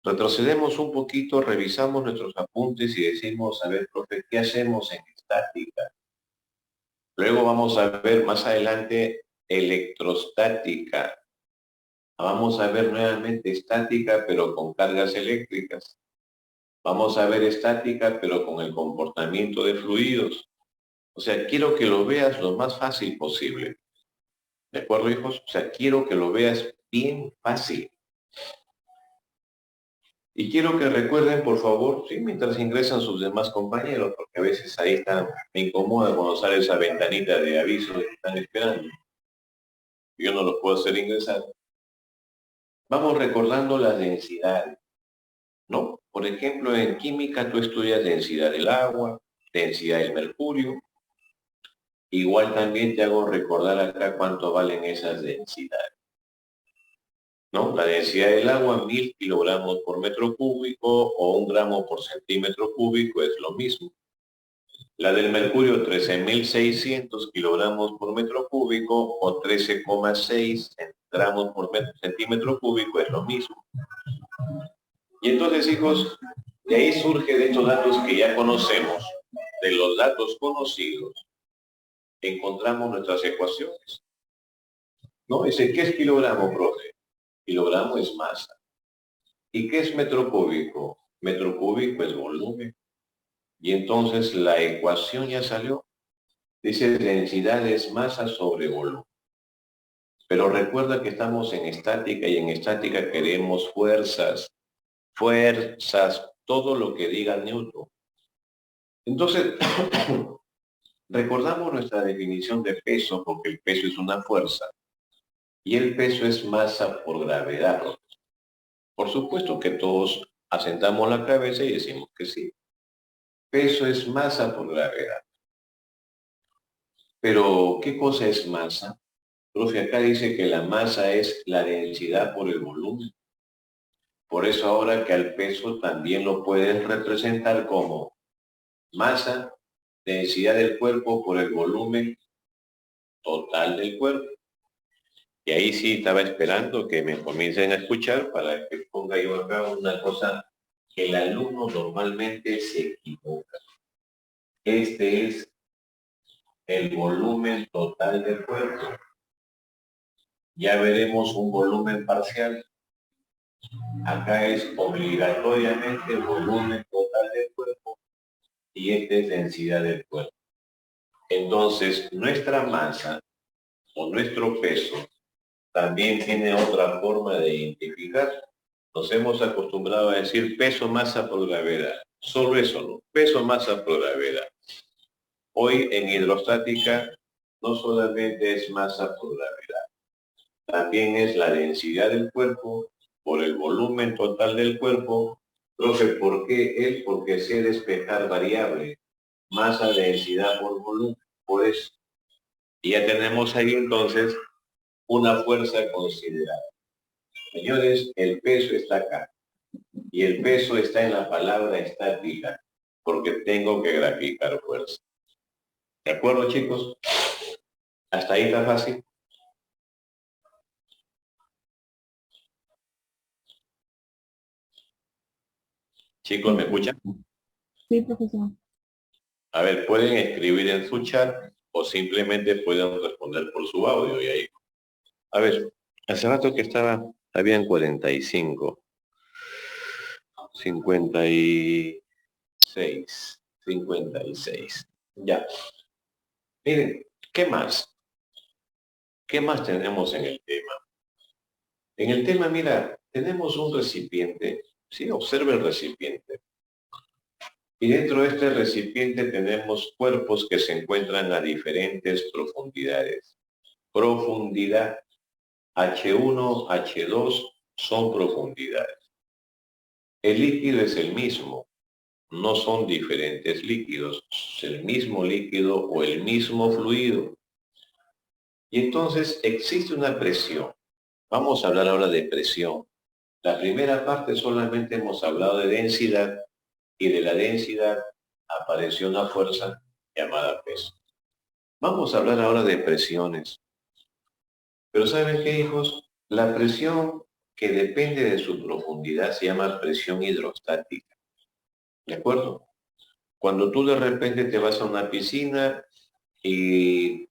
Retrocedemos un poquito, revisamos nuestros apuntes y decimos, a ver, profe, ¿qué hacemos en estática? Luego vamos a ver más adelante electrostática. Vamos a ver nuevamente estática, pero con cargas eléctricas. Vamos a ver estática, pero con el comportamiento de fluidos. O sea, quiero que lo veas lo más fácil posible. ¿De acuerdo, hijos? O sea, quiero que lo veas bien fácil. Y quiero que recuerden, por favor, sí, mientras ingresan sus demás compañeros, porque a veces ahí están, me incomoda cuando sale esa ventanita de aviso de que están esperando. Yo no los puedo hacer ingresar. Vamos recordando las densidades, ¿no? Por ejemplo, en química tú estudias densidad del agua, densidad del mercurio. Igual también te hago recordar acá cuánto valen esas densidades, ¿no? La densidad del agua, 1000 kilogramos por metro cúbico o 1 gramo por centímetro cúbico es lo mismo. La del mercurio, 13.600 kilogramos por metro cúbico o 13,6 gramos por centímetro cúbico es lo mismo. Y entonces, hijos, de ahí surge de estos datos que ya conocemos, de los datos conocidos, encontramos nuestras ecuaciones. ¿No? ¿Qué es kilogramo, profe? Kilogramo es masa. ¿Y qué es metro cúbico? Metro cúbico es volumen. Y entonces la ecuación ya salió. Dice densidad es masa sobre volumen. Pero recuerda que estamos en estática y en estática queremos fuerzas. Fuerzas, todo lo que diga Newton. Entonces, recordamos nuestra definición de peso porque el peso es una fuerza y el peso es masa por gravedad. Por supuesto que todos asentamos la cabeza y decimos que sí. Peso es masa por gravedad. Pero, ¿qué cosa es masa? Profe, acá dice que la masa es la densidad por el volumen. Por eso ahora que al peso también lo puedes representar como masa, densidad del cuerpo por el volumen total del cuerpo. Y ahí sí estaba esperando que me comiencen a escuchar para que ponga yo acá una cosa que el alumno normalmente se equivoca. Este es el volumen total del cuerpo. Ya veremos un volumen parcial. Acá es obligatoriamente el volumen total del cuerpo y esta es densidad del cuerpo. Entonces, nuestra masa o nuestro peso también tiene otra forma de identificar. Nos hemos acostumbrado a decir peso masa por gravedad. Solo eso, ¿no? Peso masa por gravedad. Hoy en hidrostática no solamente es masa por gravedad, también es la densidad del cuerpo por el volumen total del cuerpo. Profe, ¿por qué él? Porque sé despejar variable, masa, densidad por volumen, por eso. Y ya tenemos ahí entonces una fuerza considerable. Señores, el peso está acá. Y el peso está en la palabra estática, porque tengo que graficar fuerza. ¿De acuerdo, chicos? ¿Hasta ahí está fácil? Chicos, ¿me escuchan? Sí, profesor. A ver, pueden escribir en su chat o simplemente pueden responder por su audio y ahí. A ver, hace rato que habían 45, 56, 56. Ya. Miren, ¿qué más? ¿Qué más tenemos en el tema? En el tema, mira, tenemos un recipiente, ¿sí? Observa el recipiente. Y dentro de este recipiente tenemos cuerpos que se encuentran a diferentes profundidades. Profundidad H1, H2 son profundidades. El líquido es el mismo, no son diferentes líquidos, es el mismo líquido o el mismo fluido. Y entonces existe una presión. Vamos a hablar ahora de presión. La primera parte solamente hemos hablado de densidad y de la densidad apareció una fuerza llamada peso. Vamos a hablar ahora de presiones. Pero ¿saben qué, hijos? La presión que depende de su profundidad se llama presión hidrostática. ¿De acuerdo? Cuando tú de repente te vas a una piscina y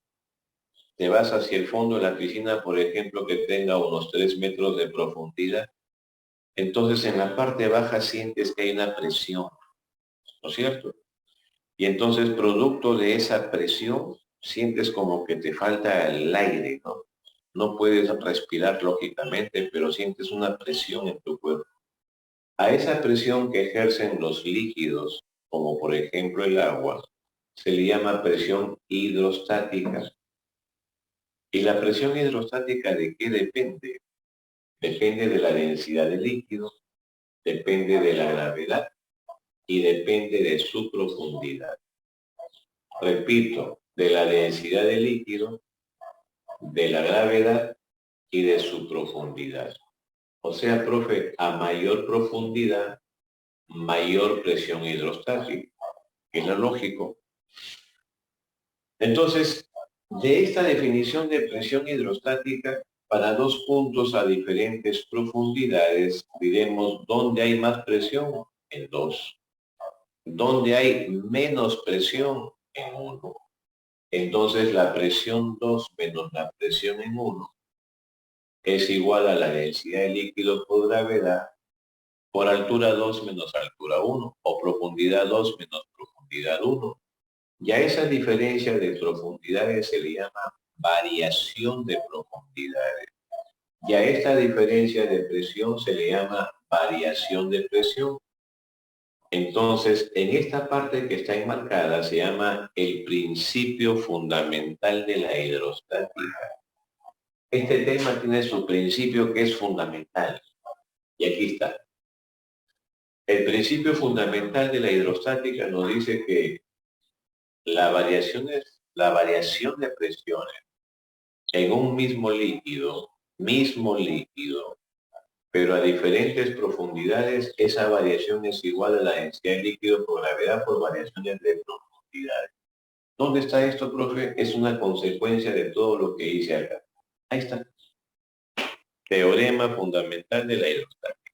te vas hacia el fondo de la piscina, por ejemplo, que tenga unos 3 metros de profundidad, entonces en la parte baja sientes que hay una presión, ¿no es cierto? Y entonces, producto de esa presión, sientes como que te falta el aire, ¿no? No puedes respirar lógicamente, pero sientes una presión en tu cuerpo. A esa presión que ejercen los líquidos, como por ejemplo el agua, se le llama presión hidrostática. ¿Y la presión hidrostática de qué depende? Depende de la densidad del líquido, depende de la gravedad y depende de su profundidad. Repito, de la densidad del líquido, de la gravedad y de su profundidad. O sea, profe, a mayor profundidad, mayor presión hidrostática, que es lo lógico. Entonces, de esta definición de presión hidrostática, para dos puntos a diferentes profundidades, diremos dónde hay más presión, en 2. Donde hay menos presión, en 1. Entonces, la presión 2 menos la presión en 1 es igual a la densidad de líquido por gravedad por altura 2 menos altura 1 o profundidad 2 menos profundidad 1. Y a esa diferencia de profundidades se le llama variación de profundidades. Y a esta diferencia de presión se le llama variación de presión. Entonces, en esta parte que está enmarcada se llama el principio fundamental de la hidrostática. Este tema tiene su principio que es fundamental. Y aquí está. El principio fundamental de la hidrostática nos dice que la variación de presiones en un mismo líquido, pero a diferentes profundidades, esa variación es igual a la densidad del líquido por gravedad por variaciones de profundidades. ¿Dónde está esto, profe? Es una consecuencia de todo lo que hice acá. Ahí está. Teorema fundamental de la hidrostática.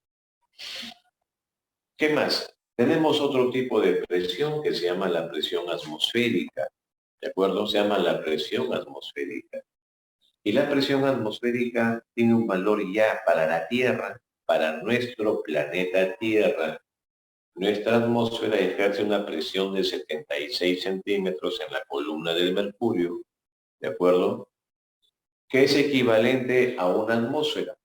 ¿Qué más? Tenemos otro tipo de presión que se llama la presión atmosférica. ¿De acuerdo? Se llama la presión atmosférica. Y la presión atmosférica tiene un valor ya para la Tierra, para nuestro planeta Tierra. Nuestra atmósfera ejerce una presión de 76 centímetros en la columna del mercurio, ¿de acuerdo? Que es equivalente a una atmósfera,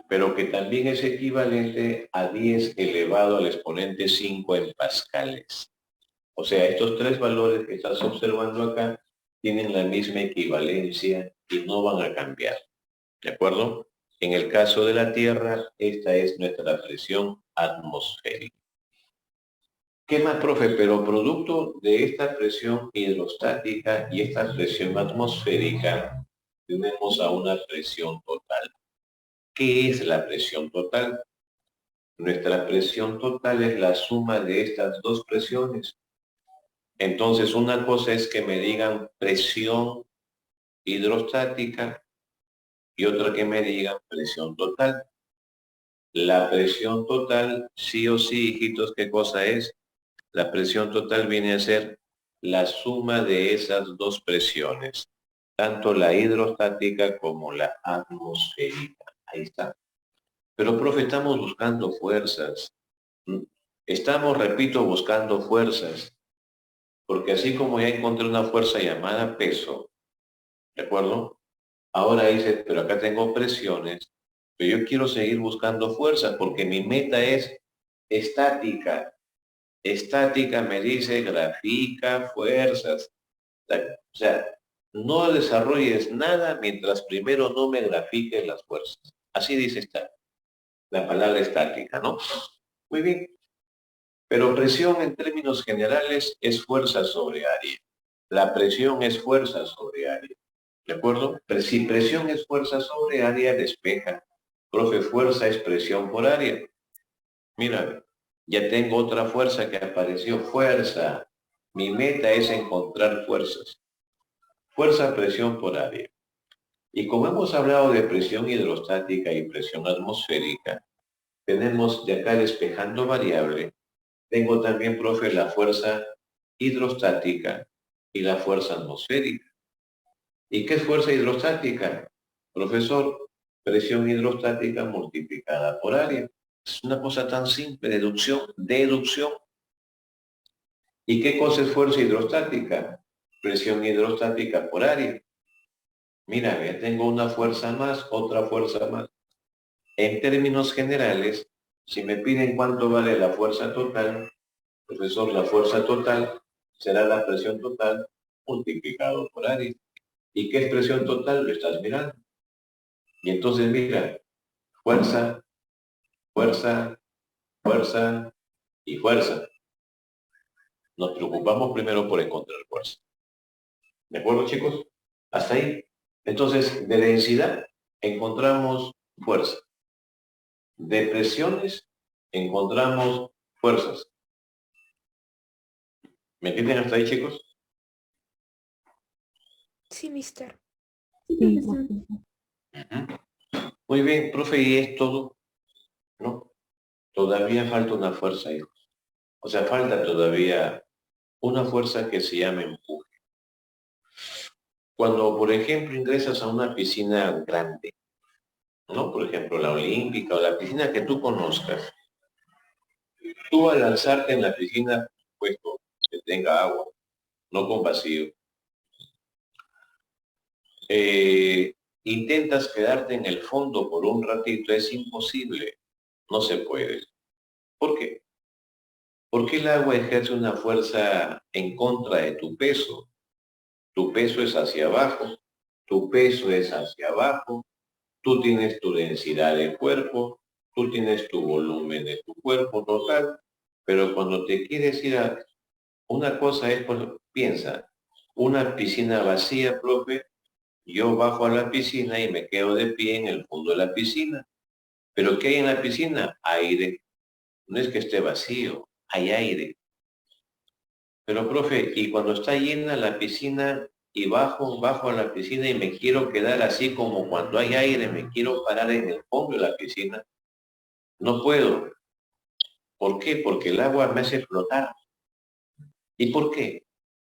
pero que también es equivalente a 10 elevado al exponente 5 en pascales. O sea, estos tres valores que estás observando acá tienen la misma equivalencia y no van a cambiar. ¿De acuerdo? En el caso de la Tierra, esta es nuestra presión atmosférica. ¿Qué más, profe? Pero producto de esta presión hidrostática y esta presión atmosférica, tenemos a una presión total. ¿Qué es la presión total? Nuestra presión total es la suma de estas dos presiones. Entonces, una cosa es que me digan presión hidrostática y otra que me digan presión total. La presión total, sí o sí, hijitos, ¿qué cosa es? La presión total viene a ser la suma de esas dos presiones, tanto la hidrostática como la atmosférica. Ahí está. Pero, profe, estamos buscando fuerzas. Estamos, repito, buscando fuerzas. Porque así como ya encontré una fuerza llamada peso, ¿de acuerdo? Ahora dice, pero acá tengo presiones, pero yo quiero seguir buscando fuerza porque mi meta es estática. Estática me dice, grafica fuerzas. O sea, no desarrolles nada mientras primero no me grafiques las fuerzas. Así dice la palabra estática, ¿no? Muy bien. Pero presión en términos generales es fuerza sobre área. La presión es fuerza sobre área. ¿De acuerdo? Pero si presión es fuerza sobre área, despeja. Profe, fuerza es presión por área. Mira, ya tengo otra fuerza que apareció. Fuerza. Mi meta es encontrar fuerzas. Fuerza, presión por área. Y como hemos hablado de presión hidrostática y presión atmosférica, tenemos de acá despejando variable, tengo también, profe, la fuerza hidrostática y la fuerza atmosférica. ¿Y qué es fuerza hidrostática? Profesor, presión hidrostática multiplicada por área. Es una cosa tan simple, deducción, deducción. ¿Y qué cosa es fuerza hidrostática? Presión hidrostática por área. Mira, ya tengo una fuerza más, otra fuerza más. En términos generales, si me piden cuánto vale la fuerza total, profesor, la fuerza total será la presión total multiplicado por área. ¿Y qué es presión total? Lo estás mirando. Y entonces mira, fuerza, fuerza, fuerza y fuerza. Nos preocupamos primero por encontrar fuerza. ¿De acuerdo, chicos? Hasta ahí. Entonces, de densidad encontramos fuerza. De presiones encontramos fuerzas. ¿Me entienden hasta ahí, chicos? Sí, mister. Sí, profesor. Muy bien, profe, y es todo, ¿no? Todavía falta una fuerza, hijos. O sea, falta todavía una fuerza que se llama empuje. Cuando, por ejemplo, ingresas a una piscina grande, ¿no? Por ejemplo, la olímpica o la piscina que tú conozcas, tú al lanzarte en la piscina, puesto que tenga agua, no con vacío, intentas quedarte en el fondo por un ratito, es imposible, no se puede. ¿Por qué? Porque el agua ejerce una fuerza en contra de tu peso. Tu peso es hacia abajo, tu peso es hacia abajo, tú tienes tu densidad de cuerpo, tú tienes tu volumen de tu cuerpo total, pero cuando te quieres ir a una cosa es, pues, piensa, una piscina vacía, profe, yo bajo a la piscina y me quedo de pie en el fondo de la piscina. ¿Pero qué hay en la piscina? Aire. No es que esté vacío, hay aire. Pero, profe, y cuando está llena la piscina y bajo a la piscina y me quiero quedar así como cuando hay aire, me quiero parar en el fondo de la piscina, no puedo. ¿Por qué? Porque el agua me hace flotar. ¿Y por qué?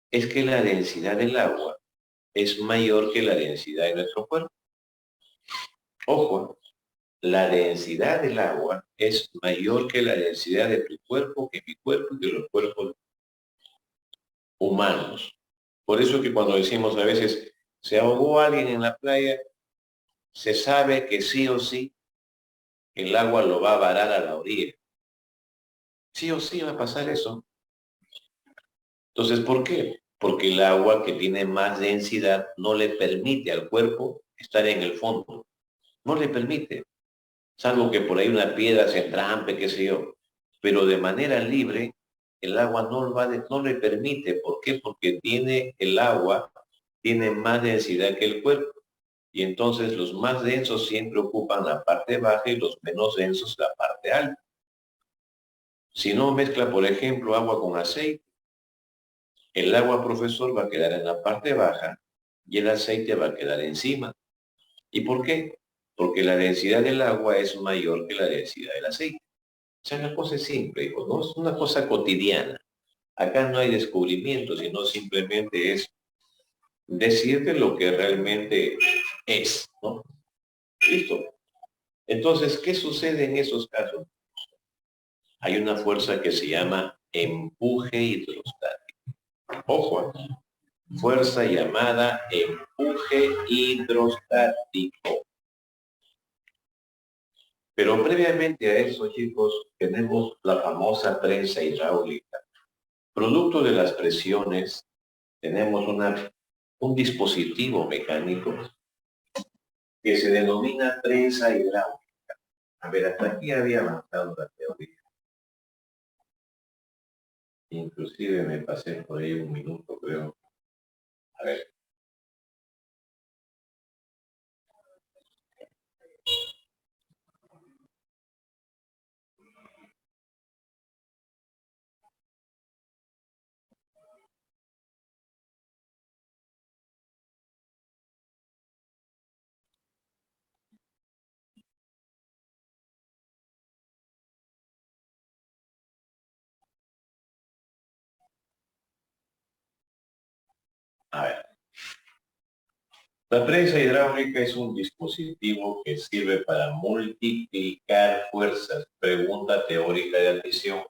Es que la densidad del agua es mayor que la densidad de nuestro cuerpo. Ojo, la densidad del agua es mayor que la densidad de tu cuerpo, que mi cuerpo y de los cuerpos humanos. Por eso que cuando decimos a veces, se ahogó alguien en la playa, se sabe que sí o sí el agua lo va a varar a la orilla. Sí o sí va a pasar eso. Entonces, ¿por qué? Porque el agua que tiene más densidad no le permite al cuerpo estar en el fondo. No le permite. Salvo que por ahí una piedra se entrampe, qué sé yo. Pero de manera libre, el agua no le permite. ¿Por qué? Porque el agua tiene más densidad que el cuerpo. Y entonces los más densos siempre ocupan la parte baja y los menos densos la parte alta. Si no mezcla, por ejemplo, agua con aceite, el agua, profesor, va a quedar en la parte baja y el aceite va a quedar encima. ¿Y por qué? Porque la densidad del agua es mayor que la densidad del aceite. O sea, la cosa es simple, hijo, ¿no? Es una cosa cotidiana. Acá no hay descubrimiento, sino simplemente es decirte lo que realmente es, ¿no? Listo. Entonces, ¿qué sucede en esos casos? Hay una fuerza que se llama empuje hidrostático. Ojo, fuerza llamada empuje hidrostático. Pero previamente a eso, chicos, tenemos la famosa prensa hidráulica. Producto de las presiones, tenemos un dispositivo mecánico que se denomina prensa hidráulica. A ver, hasta aquí había avanzado la teoría. Inclusive me pasé por ahí un minuto, creo. A ver. A ver. La prensa hidráulica es un dispositivo que sirve para multiplicar fuerzas. Pregunta teórica de admisión.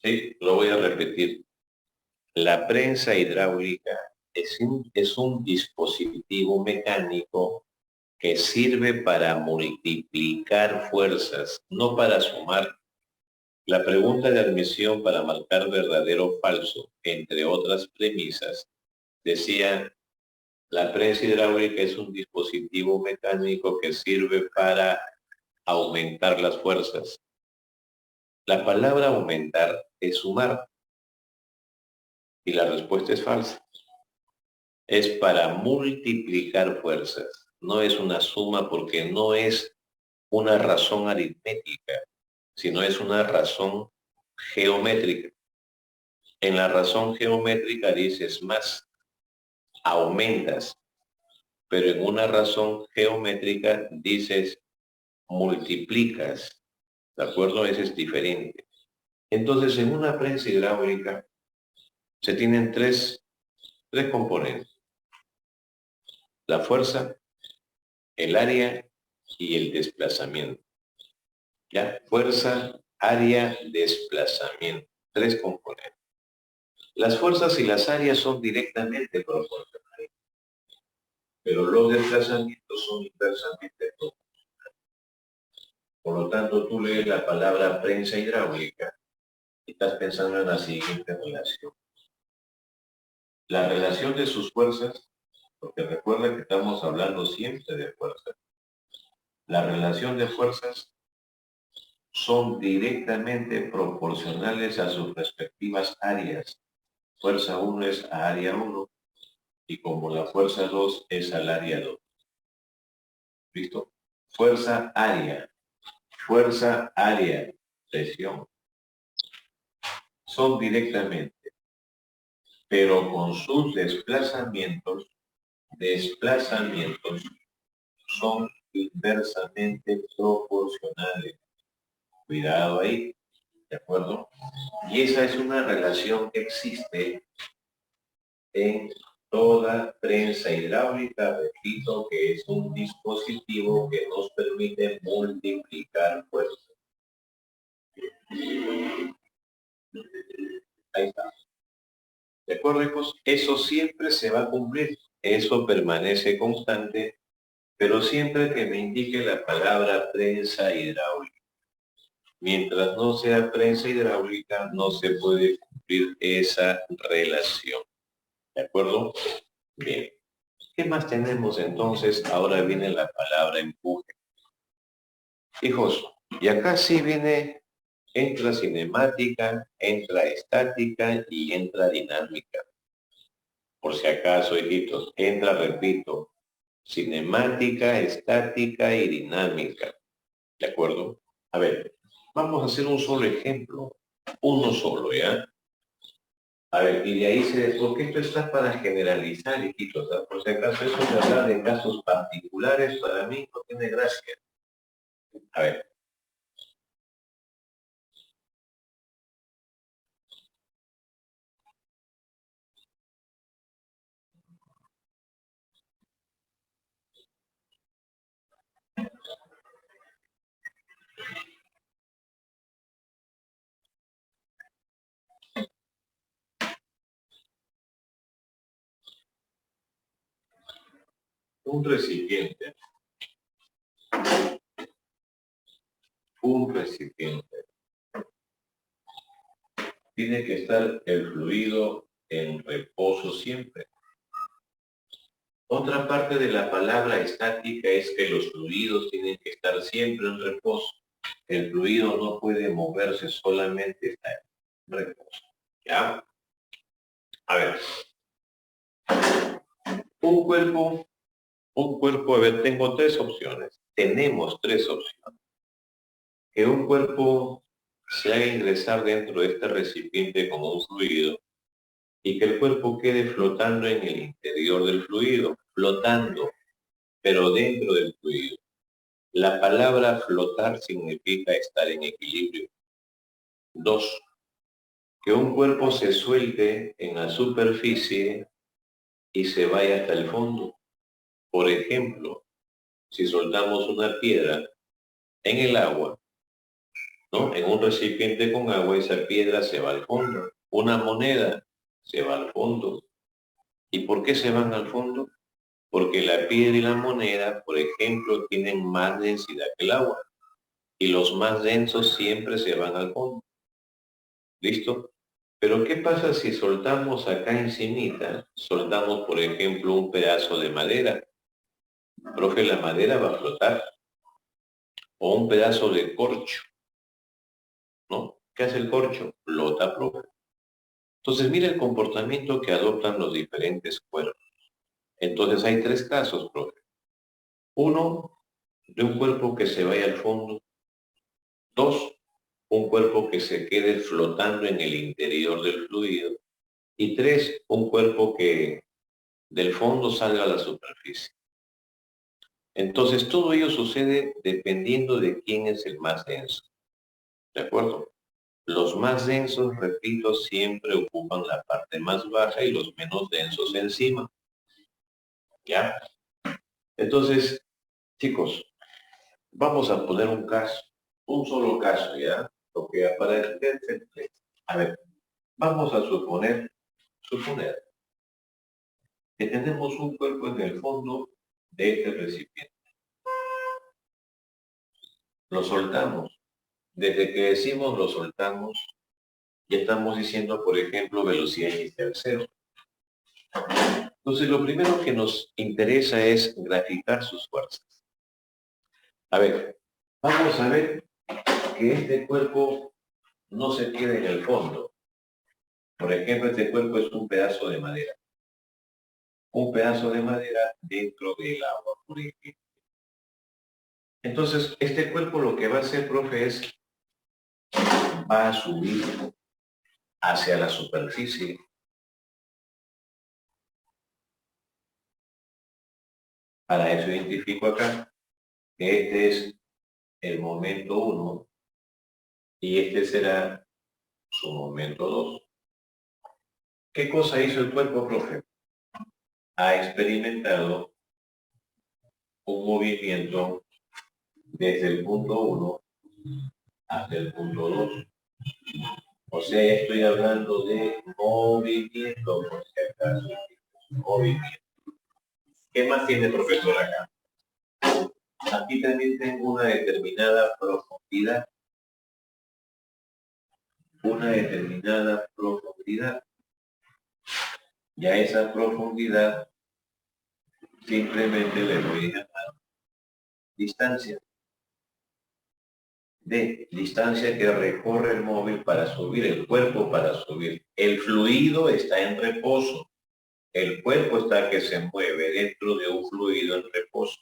Sí, lo voy a repetir. La prensa hidráulica es un dispositivo mecánico que sirve para multiplicar fuerzas, no para sumar. La pregunta de admisión para marcar verdadero o falso, entre otras premisas, decía, la prensa hidráulica es un dispositivo mecánico que sirve para aumentar las fuerzas. La palabra aumentar es sumar y la respuesta es falsa. Es para multiplicar fuerzas. No es una suma porque no es una razón aritmética, sino es una razón geométrica. En la razón geométrica dices más, aumentas, pero en una razón geométrica dices multiplicas, ¿de acuerdo? Ese es diferente. Entonces, en una prensa hidráulica se tienen tres componentes. La fuerza, el área y el desplazamiento. ¿Ya? Fuerza, área, desplazamiento. Tres componentes. Las fuerzas y las áreas son directamente proporcionales, pero los desplazamientos son inversamente proporcionales. Por lo tanto, tú lees la palabra prensa hidráulica y estás pensando en la siguiente relación. La relación de sus fuerzas, porque recuerda que estamos hablando siempre de fuerzas. La relación de fuerzas son directamente proporcionales a sus respectivas áreas. Fuerza 1 es a área 1 y como la fuerza 2 es al área 2. ¿Listo? Fuerza, área, presión. Son directamente, pero con sus desplazamientos son inversamente proporcionales. Cuidado ahí, ¿de acuerdo? Y esa es una relación que existe en toda prensa hidráulica. Repito que es un dispositivo que nos permite multiplicar fuerzas. Ahí está. ¿De acuerdo, hijos? Eso siempre se va a cumplir. Eso permanece constante, pero siempre que me indique la palabra prensa hidráulica. Mientras no sea prensa hidráulica, no se puede cumplir esa relación. ¿De acuerdo? Bien. ¿Qué más tenemos entonces? Ahora viene la palabra empuje. Hijos, y acá sí viene, entra cinemática, entra estática y entra dinámica. Por si acaso, hijitos, entra, repito, cinemática, estática y dinámica. ¿De acuerdo? A ver, vamos a hacer un solo ejemplo. Uno solo, ¿ya? A ver, y de ahí porque esto está para generalizar, hijitos. ¿Ah? Por si acaso eso de hablar de casos particulares para mí no tiene gracia. A ver. Un recipiente. Tiene que estar el fluido en reposo siempre. Otra parte de la palabra estática es que los fluidos tienen que estar siempre en reposo. El fluido no puede moverse, solamente está en reposo. ¿Ya? A ver. Un cuerpo, a ver, tengo tres opciones. Tenemos tres opciones. Que un cuerpo se haga ingresar dentro de este recipiente como un fluido y que el cuerpo quede flotando en el interior del fluido, flotando, pero dentro del fluido. La palabra flotar significa estar en equilibrio. 2. Que un cuerpo se suelte en la superficie y se vaya hasta el fondo. Por ejemplo, si soltamos una piedra en el agua, ¿no? En un recipiente con agua, esa piedra se va al fondo. Una moneda se va al fondo. ¿Y por qué se van al fondo? Porque la piedra y la moneda, por ejemplo, tienen más densidad que el agua. Y los más densos siempre se van al fondo. ¿Listo? Pero ¿qué pasa si soltamos acá encimita, soltamos, por ejemplo, un pedazo de madera? Profe, la madera va a flotar. O un pedazo de corcho, ¿no? ¿Qué hace el corcho? Flota, profe. Entonces, mira el comportamiento que adoptan los diferentes cuerpos. Entonces, hay tres casos, profe. Uno, de un cuerpo que se vaya al fondo. Dos, un cuerpo que se quede flotando en el interior del fluido. Y tres, un cuerpo que del fondo salga a la superficie. Entonces, todo ello sucede dependiendo de quién es el más denso. ¿De acuerdo? Los más densos, repito, siempre ocupan la parte más baja y los menos densos encima. ¿Ya? Entonces, chicos, vamos a poner un caso, un solo caso, ¿ya? Porque para entender, a ver, vamos a suponer que tenemos un cuerpo en el fondo de este recipiente. Lo soltamos. Desde que decimos lo soltamos, ya estamos diciendo, por ejemplo, velocidad inicial cero. Entonces, lo primero que nos interesa es graficar sus fuerzas. A ver, vamos a ver que este cuerpo no se queda en el fondo. Por ejemplo, este cuerpo es un pedazo de madera. Un pedazo de madera dentro del agua, por ejemplo. Entonces, este cuerpo lo que va a hacer, profe, es va a subir hacia la superficie. Para eso identifico acá que este es el momento 1 y este será su momento 2. ¿Qué cosa hizo el cuerpo, profe? Ha experimentado un movimiento desde el punto 1 hasta el punto 2. O sea, estoy hablando de movimiento, por si acaso. Movimiento. ¿Qué más tiene, profesor, acá? Aquí también tengo una determinada profundidad. Una determinada profundidad. Y a esa profundidad simplemente le voy a llamar distancia. De distancia que recorre el móvil para subir, el cuerpo para subir. El fluido está en reposo. El cuerpo está que se mueve dentro de un fluido en reposo.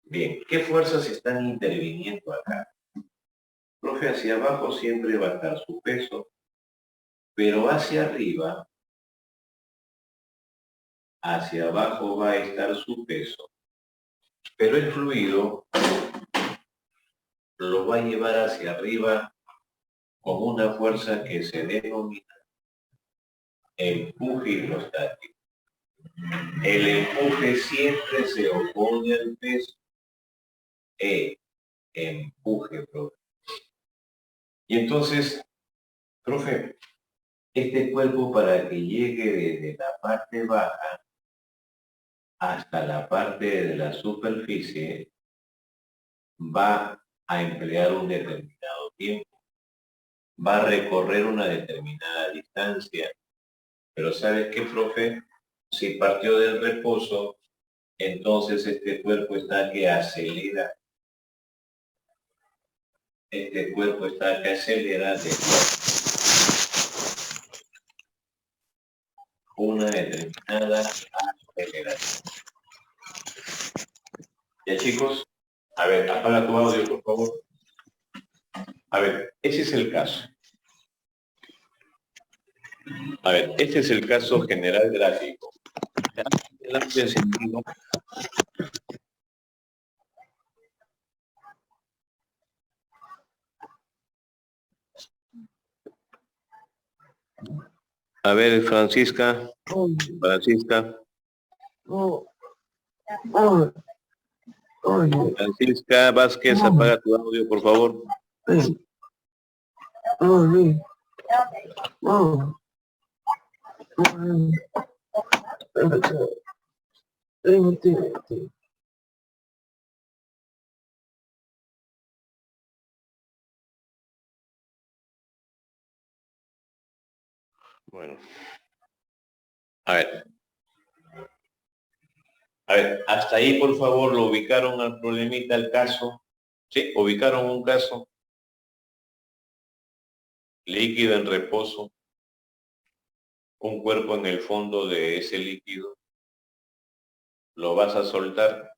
Bien, ¿qué fuerzas están interviniendo acá? Profe, hacia abajo siempre va a estar su peso, pero hacia abajo va a estar su peso. Pero el fluido lo va a llevar hacia arriba con una fuerza que se denomina empuje hidrostático. El empuje siempre se opone al peso. Empuje, profe. Y entonces, profe, este cuerpo para que llegue desde la parte baja hasta la parte de la superficie va a emplear un determinado tiempo, va a recorrer una determinada distancia. Pero ¿sabes qué, profe? Si partió del reposo, entonces este cuerpo está que acelera. Este cuerpo está que acelera de una determinada aceleración. Ya, chicos, a ver, apaga tu audio, por favor. A ver, ese es el caso. A ver, este es el caso general gráfico. En amplio sentido, A ver, Francisca. Oh, Francisca. oh, oh, oh, Francisca Vázquez, oh, apaga tu audio, por favor. oh, oh, Bueno. A ver. A ver, hasta ahí, por favor, lo ubicaron al problemita, al caso. Sí, ubicaron un caso. Líquido en reposo. Un cuerpo en el fondo de ese líquido. Lo vas a soltar.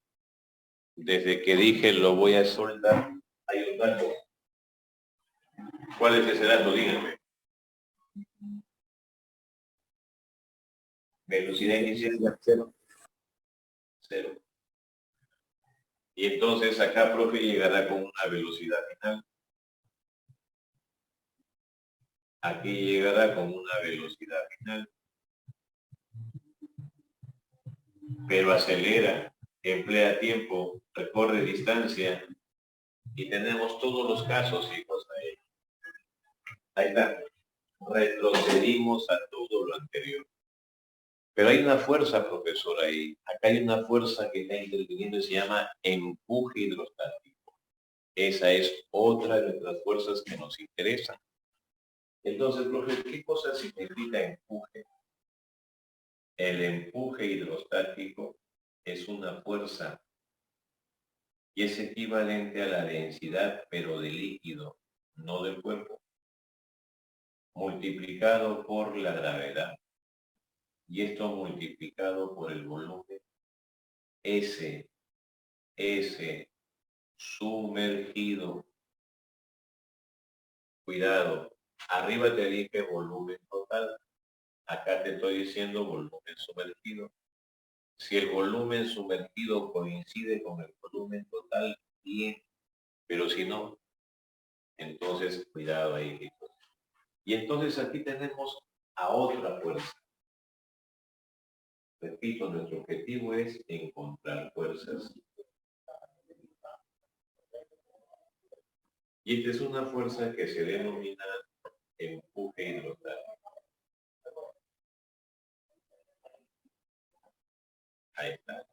Desde que dije lo voy a soltar, hay un dato. ¿Cuál es ese dato? Díganme. Velocidad inicial de cero. Cero. Y entonces acá, profe, llegará con una velocidad final. Aquí llegará con una velocidad final. Pero acelera, emplea tiempo, recorre distancia. Y tenemos todos los casos, hijos, ahí. Ahí está. Retrocedimos a todo lo anterior. Pero hay una fuerza, profesor, ahí. Acá hay una fuerza que está interviniendo y se llama empuje hidrostático. Esa es otra de nuestras fuerzas que nos interesan. Entonces, profe, ¿qué cosa significa empuje? El empuje hidrostático es una fuerza y es equivalente a la densidad, pero de líquido, no del cuerpo, multiplicado por la gravedad. Y esto multiplicado por el volumen S sumergido. Cuidado, arriba te dije volumen total, acá te estoy diciendo volumen sumergido. Si el volumen sumergido coincide con el volumen total, bien, pero si no, entonces cuidado ahí, chicos. Y entonces aquí tenemos a otra fuerza. Repito, nuestro objetivo es encontrar fuerzas. Y esta es una fuerza que se denomina empuje hidrostático. Ahí está.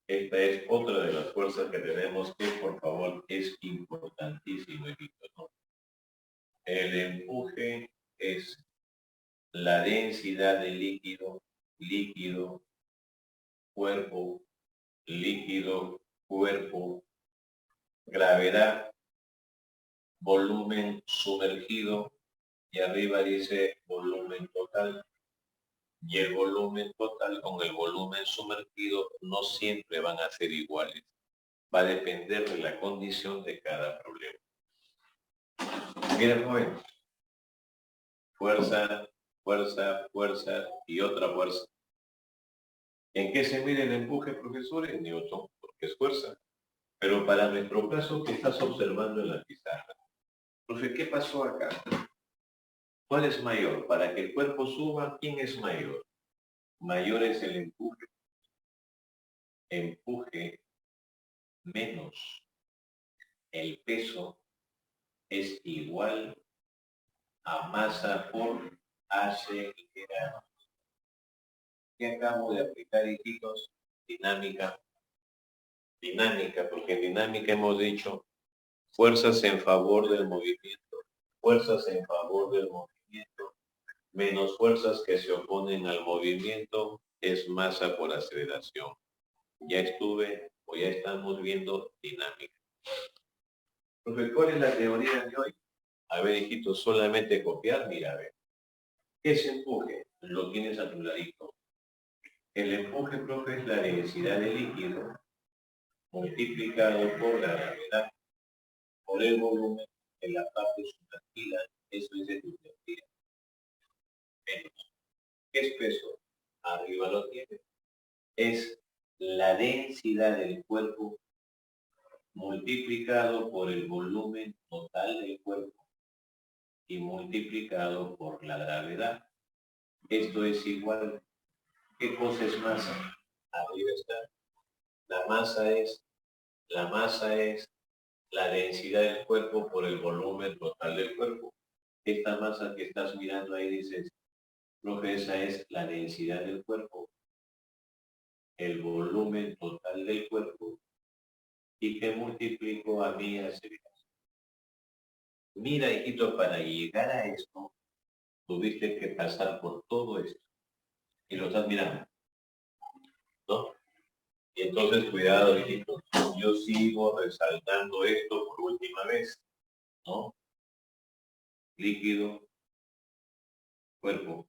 Esta es otra de las fuerzas que tenemos que, por favor, es importantísimo, ¿no? El empuje es la densidad de líquido, líquido, cuerpo, líquido, cuerpo, gravedad, volumen sumergido, y arriba dice volumen total. Y el volumen total con el volumen sumergido no siempre van a ser iguales. Va a depender de la condición de cada problema. Miren, joven. Fuerza, fuerza, fuerza y otra fuerza. ¿En qué se mide el empuje, profesor? En Newton, porque es fuerza. Pero para nuestro caso, ¿qué estás observando en la pizarra? Profe, ¿qué pasó acá? ¿Cuál es mayor? Para que el cuerpo suba, ¿quién es mayor? Mayor es el empuje. Empuje menos el peso es igual a masa por acelerado. ¿Qué acabo de aplicar, hijitos? Dinámica. Dinámica, porque en dinámica hemos dicho fuerzas en favor del movimiento, fuerzas en favor del movimiento, menos fuerzas que se oponen al movimiento, es masa por aceleración. Ya estuve, o ya estamos viendo dinámica. Profe, ¿cuál es la teoría de hoy? A ver, hijitos, solamente copiar, mira, a ver. ¿Qué es empuje? Lo tienes a tu ladito. El empuje, profe, es la densidad de líquido multiplicado por la gravedad, por el volumen en la parte sumergida, eso es de tu teoría. Menos. ¿Qué es peso? densidad del cuerpo multiplicado por el volumen total del cuerpo y multiplicado por la gravedad. Esto es igual. ¿Qué cosa es masa? Arriba está. La masa es la densidad del cuerpo por el volumen total del cuerpo. Esta masa que estás mirando ahí dices, profe, esa es la densidad del cuerpo, el volumen total del cuerpo, y que multiplico a mí hacia. Mira, hijito, para llegar a esto, tuviste que pasar por todo esto. Y lo estás mirando, ¿no? Y entonces, cuidado, hijito. Yo sigo resaltando esto por última vez, ¿no? Líquido, cuerpo,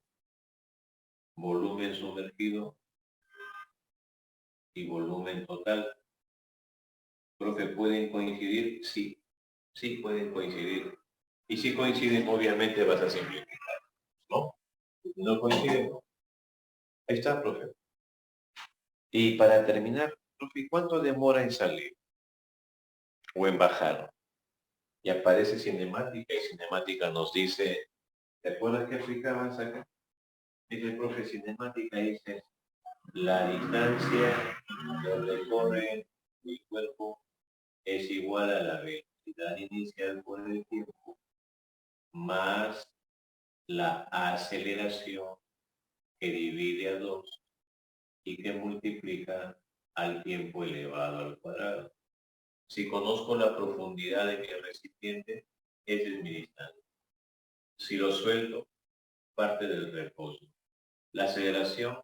volumen sumergido y volumen total. Profe, ¿pueden coincidir? Sí, sí pueden coincidir. Y si coinciden, obviamente vas a simplificar, ¿no? No coinciden, ¿no? Ahí está, profe. Y para terminar, profe, ¿cuánto demora en salir o en bajar? Y aparece cinemática y cinemática nos dice, ¿te acuerdas que explicabas acá? Dice el profe, cinemática dice la distancia que recorre el cuerpo es igual a la velocidad inicial por el tiempo más la aceleración que divide a 2 y que multiplica al tiempo elevado al cuadrado. Si conozco la profundidad de mi recipiente, ese es mi distancia. Si lo suelto, parte del reposo. La aceleración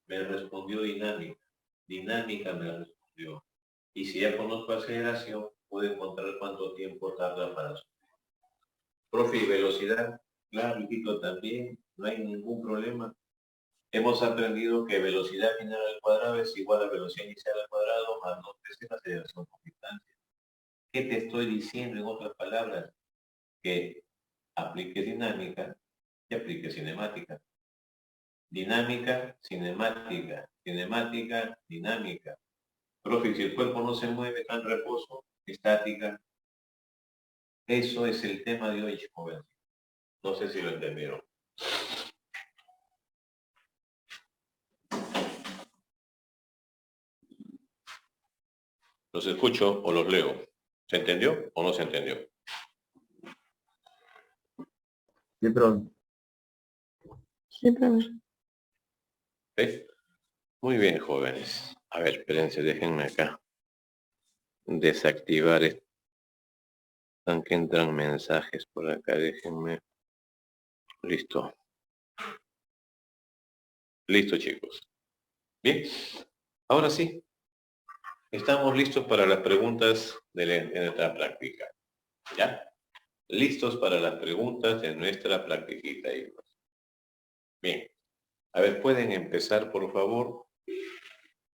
me respondió dinámica. Dinámica me respondió. Y si ya conozco aceleración, puedo encontrar cuánto tiempo tarda para subir. Profe, y velocidad, claro, hijito, también, no hay ningún problema. Hemos aprendido que velocidad final al cuadrado es igual a velocidad inicial al cuadrado más 2 veces la aceleración por distancia. ¿Qué te estoy diciendo en otras palabras? Que aplique dinámica y aplique cinemática. Dinámica, cinemática, cinemática, dinámica. Profe, si el cuerpo no se mueve, está en reposo, estática. Eso es el tema de hoy, joven. No sé si lo entendieron. ¿Los escucho o los leo? ¿Se entendió o no se entendió? Sí, profe. Sí, profe. ¿Sí? Muy bien, jóvenes. A ver, espérense, déjenme acá desactivar esto. Aunque entran mensajes por acá, déjenme. Listo. Listo, chicos. Bien. Ahora sí. Estamos listos para las preguntas de nuestra práctica. ¿Ya? Listos para las preguntas de nuestra practiquita, hijos. Bien. A ver, ¿pueden empezar, por favor?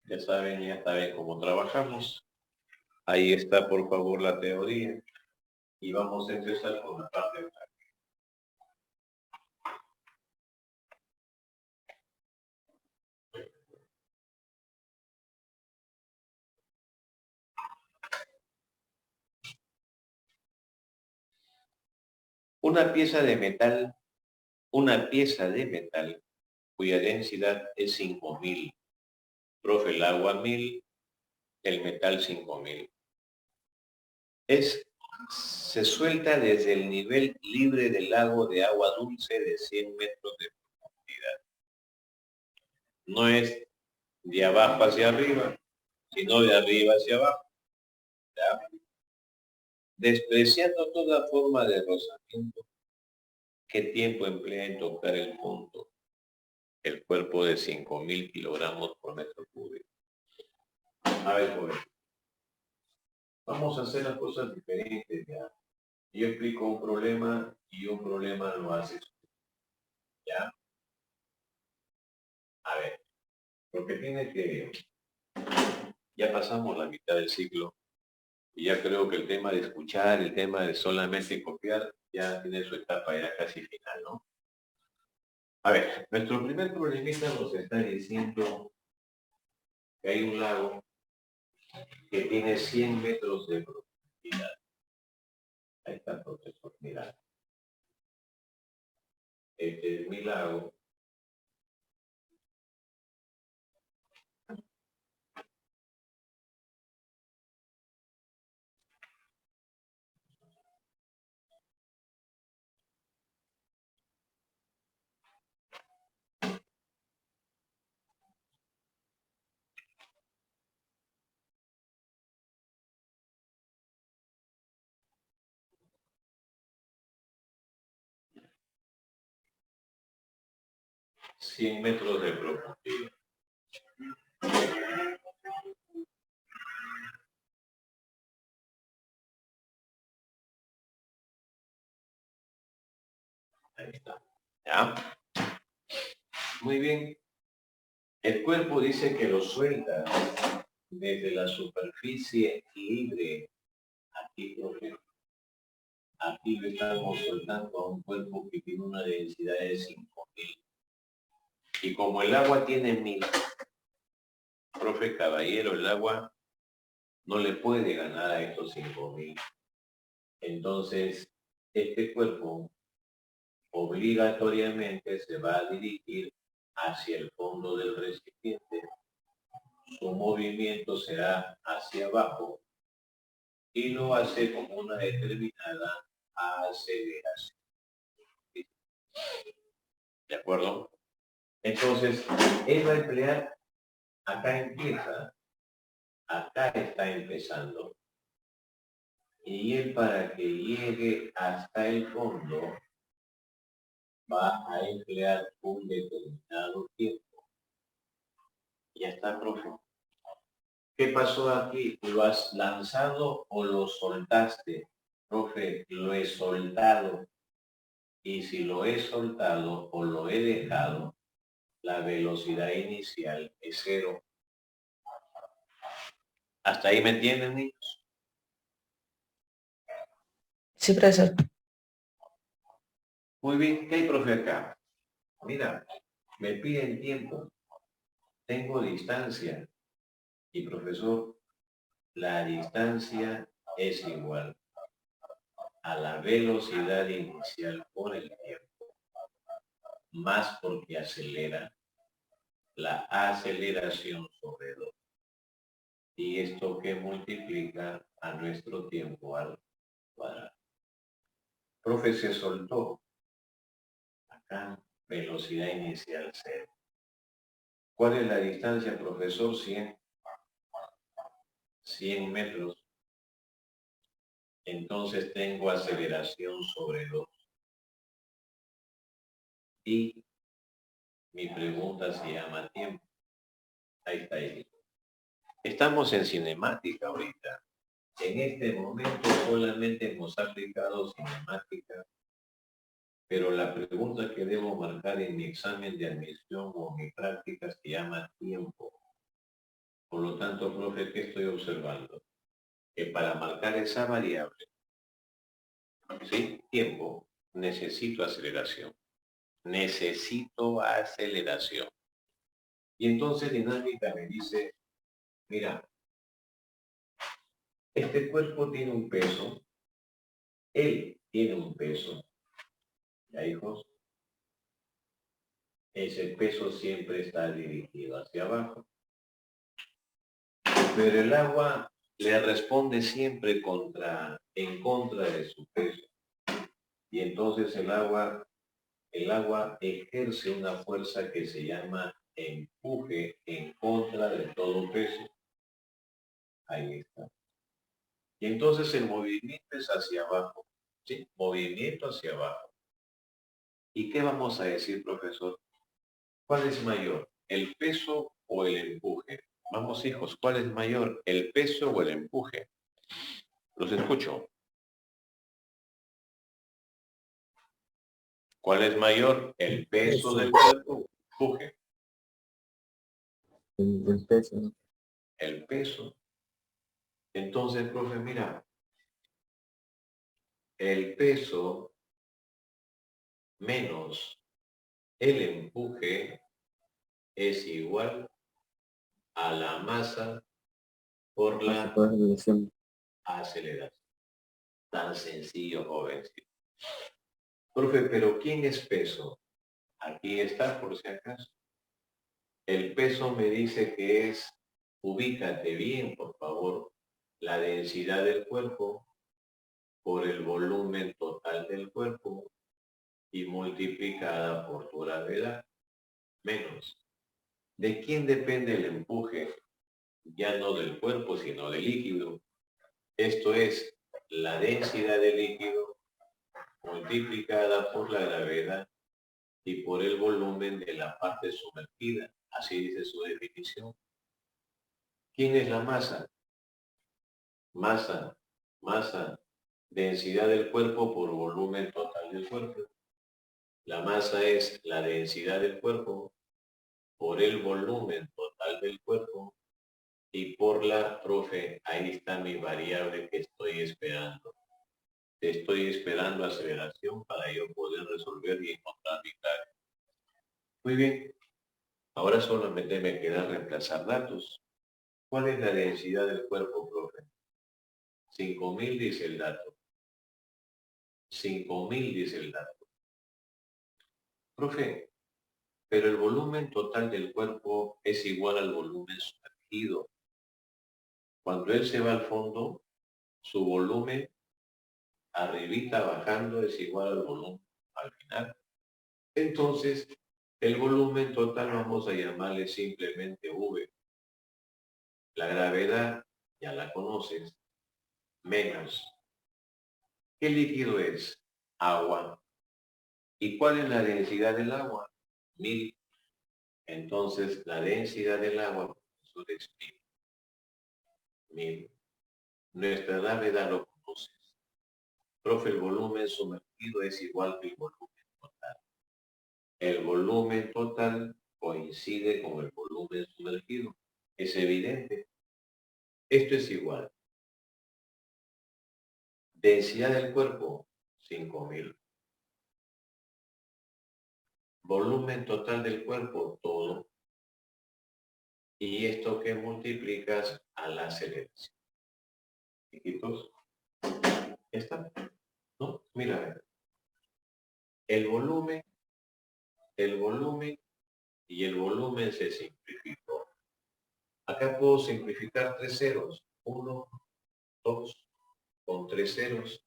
Ya saben cómo trabajamos. Ahí está, por favor, la teoría. Y vamos a empezar con la parte práctica. Una pieza de metal cuya densidad es 5000. Profe, el agua 1000, el metal 5000. Se suelta desde el nivel libre del lago de agua dulce de 100 metros de profundidad. No es de abajo hacia arriba, sino de arriba hacia abajo. ¿Ya? Despreciando toda forma de rozamiento, ¿qué tiempo emplea en tocar el fondo? El cuerpo de 5000 kilogramos por metro cúbico. A ver, joven. Vamos a hacer las cosas diferentes, ¿ya? Yo explico un problema y un problema lo haces, ¿ya? A ver, porque tiene que... Ya pasamos la mitad del ciclo y ya creo que el tema de escuchar, el tema de solamente copiar, ya tiene su etapa ya casi final, ¿no? A ver, nuestro primer problemita nos está diciendo que hay un lago que tiene 100 metros de profundidad. Ahí está, profesor, mira. Este es mi lago. Cien metros de profundidad. Ahí está. ¿Ya? Muy bien. El cuerpo dice que lo suelta desde la superficie libre. Aquí, profe. Aquí lo estamos soltando a un cuerpo que tiene una densidad de 5000. Y como el agua tiene 1000, profe caballero, el agua no le puede ganar a estos 5000. Entonces, este cuerpo obligatoriamente se va a dirigir hacia el fondo del recipiente. Su movimiento será hacia abajo y lo hace con una determinada aceleración. ¿De acuerdo? Entonces, él va a emplear, acá empieza, acá está empezando. Y él, para que llegue hasta el fondo, va a emplear un determinado tiempo. Ya está, profe. ¿Qué pasó aquí? ¿Lo has lanzado o lo soltaste? Profe, lo he soltado. Y si lo he soltado o lo he dejado, la velocidad inicial es 0. ¿Hasta ahí me entienden, niños? Sí, profesor. Muy bien. ¿Qué hay, profe, acá? Mira, me piden tiempo. Tengo distancia. Y, profesor, la distancia es igual a la velocidad inicial por el tiempo, más porque acelera, la aceleración sobre 2. Y esto que multiplica a nuestro tiempo al cuadrado. Profe, se soltó. Acá, velocidad inicial 0. ¿Cuál es la distancia, profesor? 100. 100 metros. Entonces tengo aceleración sobre 2. Y mi pregunta se llama tiempo. Ahí está ahí. Estamos en cinemática ahorita. En este momento solamente hemos aplicado cinemática, pero la pregunta que debo marcar en mi examen de admisión o mi práctica se llama tiempo. Por lo tanto, profe, ¿qué estoy observando? Que para marcar esa variable, ¿sí? Tiempo, necesito aceleración. Necesito aceleración. Y entonces dinámica me dice, mira, este cuerpo tiene un peso, él tiene un peso, ¿ya, hijos? Ese peso siempre está dirigido hacia abajo. Pero el agua le responde siempre en contra de su peso. Y entonces el agua ejerce una fuerza que se llama empuje en contra de todo peso. Ahí está. Y entonces el movimiento es hacia abajo. ¿Sí? Movimiento hacia abajo. ¿Y qué vamos a decir, profesor? ¿Cuál es mayor, el peso o el empuje? Vamos, hijos, ¿cuál es mayor, el peso o el empuje? Los escucho. ¿Cuál es mayor, el peso del cuerpo o el empuje? El peso. El peso. Entonces, profe, mira, el peso menos el empuje es igual a la masa por la aceleración. aceleración. Tan sencillo, jovencito. Profe, pero ¿quién es peso? Aquí está, por si acaso. El peso me dice que es, ubícate bien, por favor, la densidad del cuerpo por el volumen total del cuerpo y multiplicada por tu gravedad, menos. ¿De quién depende el empuje? Ya no del cuerpo, sino del líquido. Esto es la densidad del líquido multiplicada por la gravedad y por el volumen de la parte sumergida. Así dice su definición. ¿Quién es la masa? Masa, densidad del cuerpo por volumen total del cuerpo. La masa es la densidad del cuerpo por el volumen total del cuerpo y por la, profe, ahí está mi variable que estoy esperando. Estoy esperando aceleración para yo poder resolver y encontrar mi carga. Muy bien. Ahora solamente me queda reemplazar datos. ¿Cuál es la densidad del cuerpo, profe? 5000 dice el dato. 5000 dice el dato. Profe, pero el volumen total del cuerpo es igual al volumen sumergido. Cuando él se va al fondo, su volumen arribita bajando es igual al volumen al final. Entonces, el volumen total vamos a llamarle simplemente V. La gravedad, ya la conoces, menos. ¿Qué líquido es? Agua. ¿Y cuál es la densidad del agua? 1000. Entonces, la densidad del agua, profesor, es 1000. Nuestra gravedad lo conoces. Profe, el volumen sumergido es igual que el volumen total. El volumen total coincide con el volumen sumergido. Es evidente. Esto es igual. Densidad del cuerpo, 5000. Volumen total del cuerpo, todo. Y esto que multiplicas a la aceleración. Chiquitos, ¿está? ¿No? Mira, a ver. El volumen y el volumen se simplificó. Acá puedo simplificar 3 ceros. 1, 2, con 3 ceros.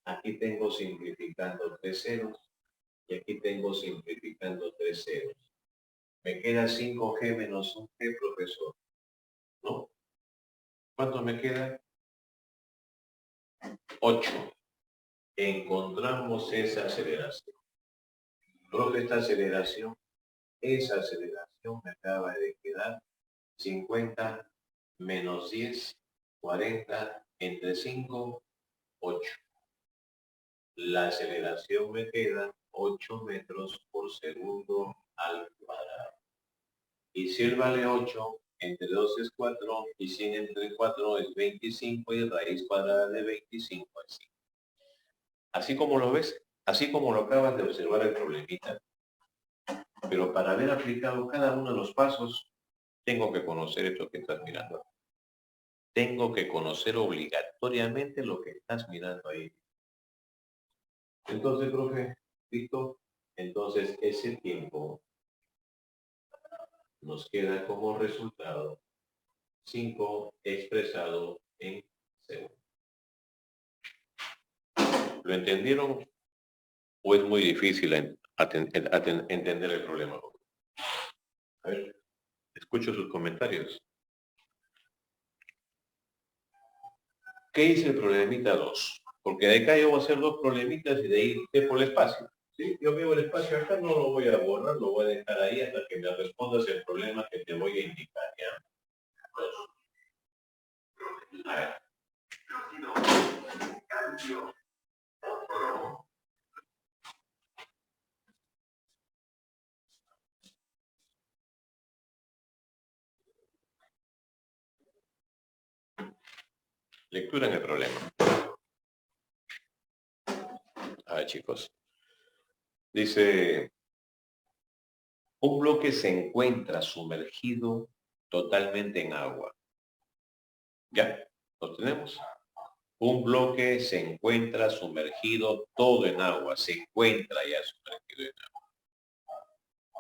Aquí tengo simplificando 3 ceros. Y aquí tengo simplificando 3 ceros. Me queda 5G menos 1G, profesor. ¿No? ¿Cuánto me queda? 8. Encontramos esa aceleración. Luego de esta aceleración, esa aceleración me acaba de quedar 50 menos 10, 40, entre 5, 8. La aceleración me queda 8 metros por segundo al cuadrado. Y si él vale 8, entre 2 es 4, y 100 entre 4 es 25, y raíz cuadrada de 25 es 5. Así como lo ves, así como lo acabas de observar el problemita, pero para haber aplicado cada uno de los pasos, tengo que conocer esto que estás mirando. Tengo que conocer obligatoriamente lo que estás mirando ahí. Entonces, profe, ¿listo? Entonces, ese tiempo nos queda como resultado 5 expresado en segundos. ¿Lo entendieron o es muy difícil entender el problema? A ver, escucho sus comentarios. ¿Qué hice el problemita 2? Porque de acá yo voy a hacer 2 problemitas y de ahí dejo el espacio. ¿Sí? Yo veo el espacio acá, no lo voy a borrar, lo voy a dejar ahí hasta que me respondas el problema que te voy a indicar. ¿Ya? A ver. Lectura en el problema. A ver, chicos. Dice, un bloque se encuentra sumergido totalmente en agua. Ya, lo tenemos. Un bloque se encuentra sumergido todo en agua, se encuentra ya sumergido en agua.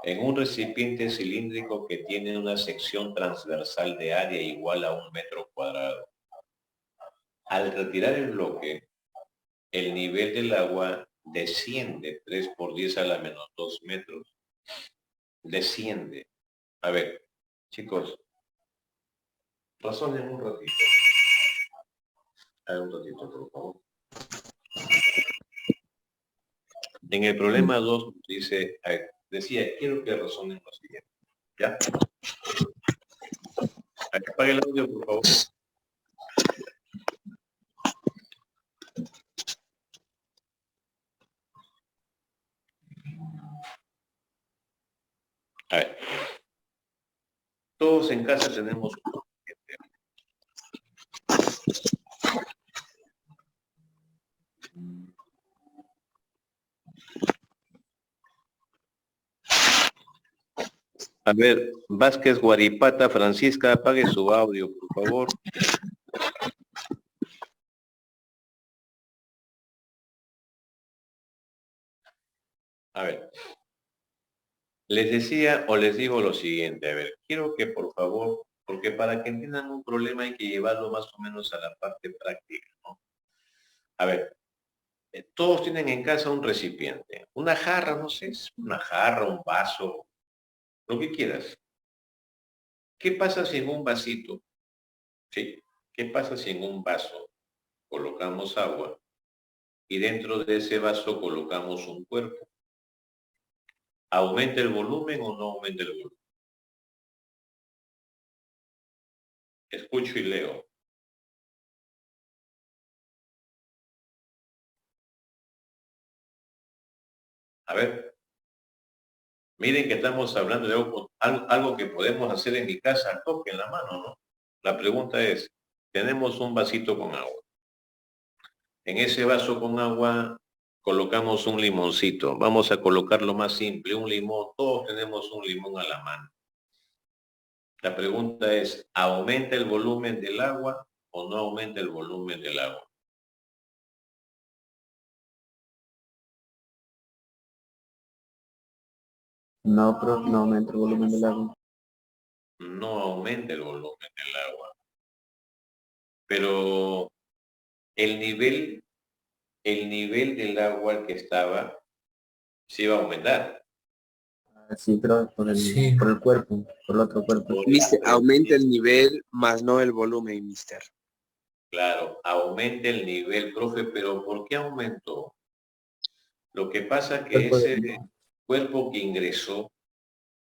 En un recipiente cilíndrico que tiene una sección transversal de área igual a 1 metro cuadrado. Al retirar el bloque, el nivel del agua desciende 3 por 10 a la menos 2 metros. Desciende. A ver, chicos, razonen un ratito. A ver, un ratito, por favor. En el problema 2 dice, decía, quiero que razonen lo siguiente. ¿Ya? Apague el audio, por favor. A ver. Todos en casa tenemos un recipiente. A ver, Vázquez Guaripata, Francisca, apague su audio, por favor. A ver, les decía o les digo lo siguiente, a ver, quiero que por favor, porque para que entiendan un problema hay que llevarlo más o menos a la parte práctica, ¿no? A ver, todos tienen en casa un recipiente, una jarra, no sé, una jarra, un vaso, lo que quieras. ¿Qué pasa si en un vasito, sí? ¿Qué pasa si en un vaso colocamos agua y dentro de ese vaso colocamos un cuerpo? ¿Aumenta el volumen o no aumenta el volumen? Escucho y leo. A ver, miren que estamos hablando de algo que podemos hacer en mi casa al toque, en la mano, ¿no? La pregunta es, tenemos un vasito con agua. En ese vaso con agua colocamos un limoncito. Vamos a colocarlo más simple, un limón. Todos tenemos un limón a la mano. La pregunta es, ¿aumenta el volumen del agua o no aumenta el volumen del agua? No, pero no aumenta el volumen del agua. No aumenta el volumen del agua. Pero el nivel del agua que estaba se iba a aumentar. Sí, pero por el cuerpo, por el otro cuerpo. Mister, aumenta el nivel, más no el volumen, mister. Claro, aumenta el nivel, profe, pero ¿por qué aumentó? Lo que pasa que ese cuerpo que ingresó,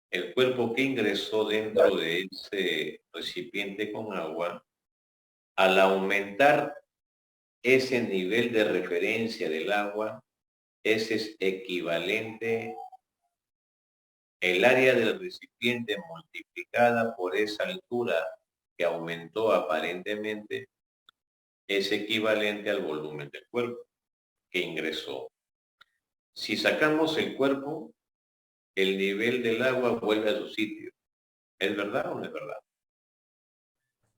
el cuerpo que ingresó dentro de ese recipiente con agua, al aumentar ese nivel de referencia del agua, ese es equivalente el área del recipiente multiplicada por esa altura que aumentó aparentemente es equivalente al volumen del cuerpo que ingresó. Si sacamos el cuerpo, el nivel del agua vuelve a su sitio. ¿Es verdad o no es verdad?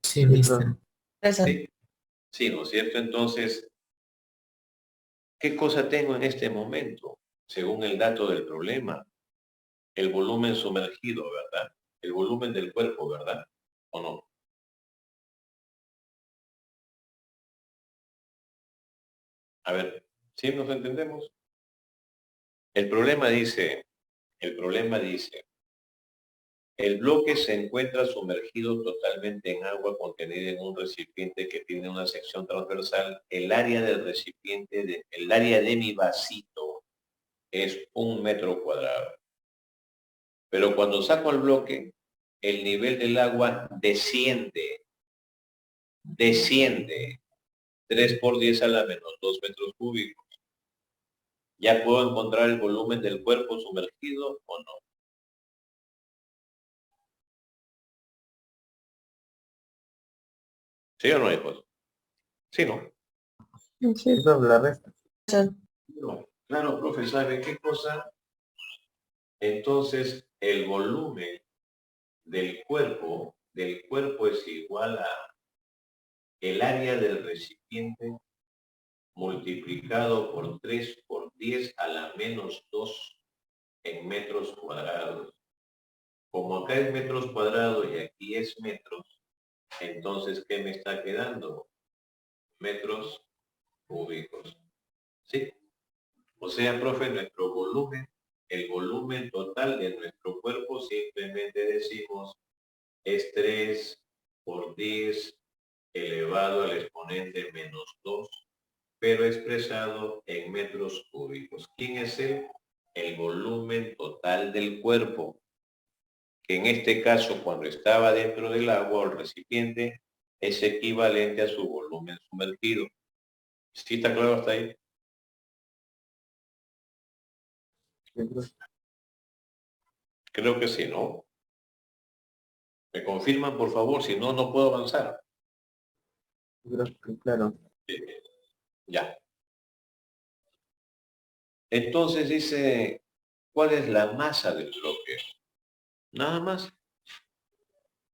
Sí, mister. Sí, sí, ¿no es cierto? Entonces, ¿qué cosa tengo en este momento? Según el dato del problema, el volumen sumergido, ¿verdad? El volumen del cuerpo, ¿verdad? ¿O no? A ver, ¿sí nos entendemos? El problema dice, el bloque se encuentra sumergido totalmente en agua contenida en un recipiente que tiene una sección transversal. El área del recipiente, el área de mi vasito es 1 metro cuadrado. Pero cuando saco el bloque, el nivel del agua desciende 3 por 10 a la menos 2 metros cúbicos. ¿Ya puedo encontrar el volumen del cuerpo sumergido o no? ¿Sí o no, hijos? Sí, ¿no? Sí, eso la resta. No. Claro, profe, ¿sabe qué cosa? Entonces, el volumen del cuerpo es igual a el área del recipiente multiplicado por 3 por 10 a la menos 2 en metros cuadrados. Como acá es metros cuadrados y aquí es metros, entonces, ¿qué me está quedando? Metros cúbicos. ¿Sí? O sea, profe, nuestro volumen, el volumen total de nuestro cuerpo, simplemente decimos es 3 por 10 elevado al exponente menos 2, pero expresado en metros cúbicos. ¿Quién es él? El volumen total del cuerpo, que en este caso, cuando estaba dentro del agua o el recipiente, es equivalente a su volumen sumergido. ¿Sí está claro hasta ahí? Creo que sí, ¿no? ¿Me confirman, por favor? Si no, no puedo avanzar. Claro. Ya. Entonces dice, ¿cuál es la masa del bloque? Nada más.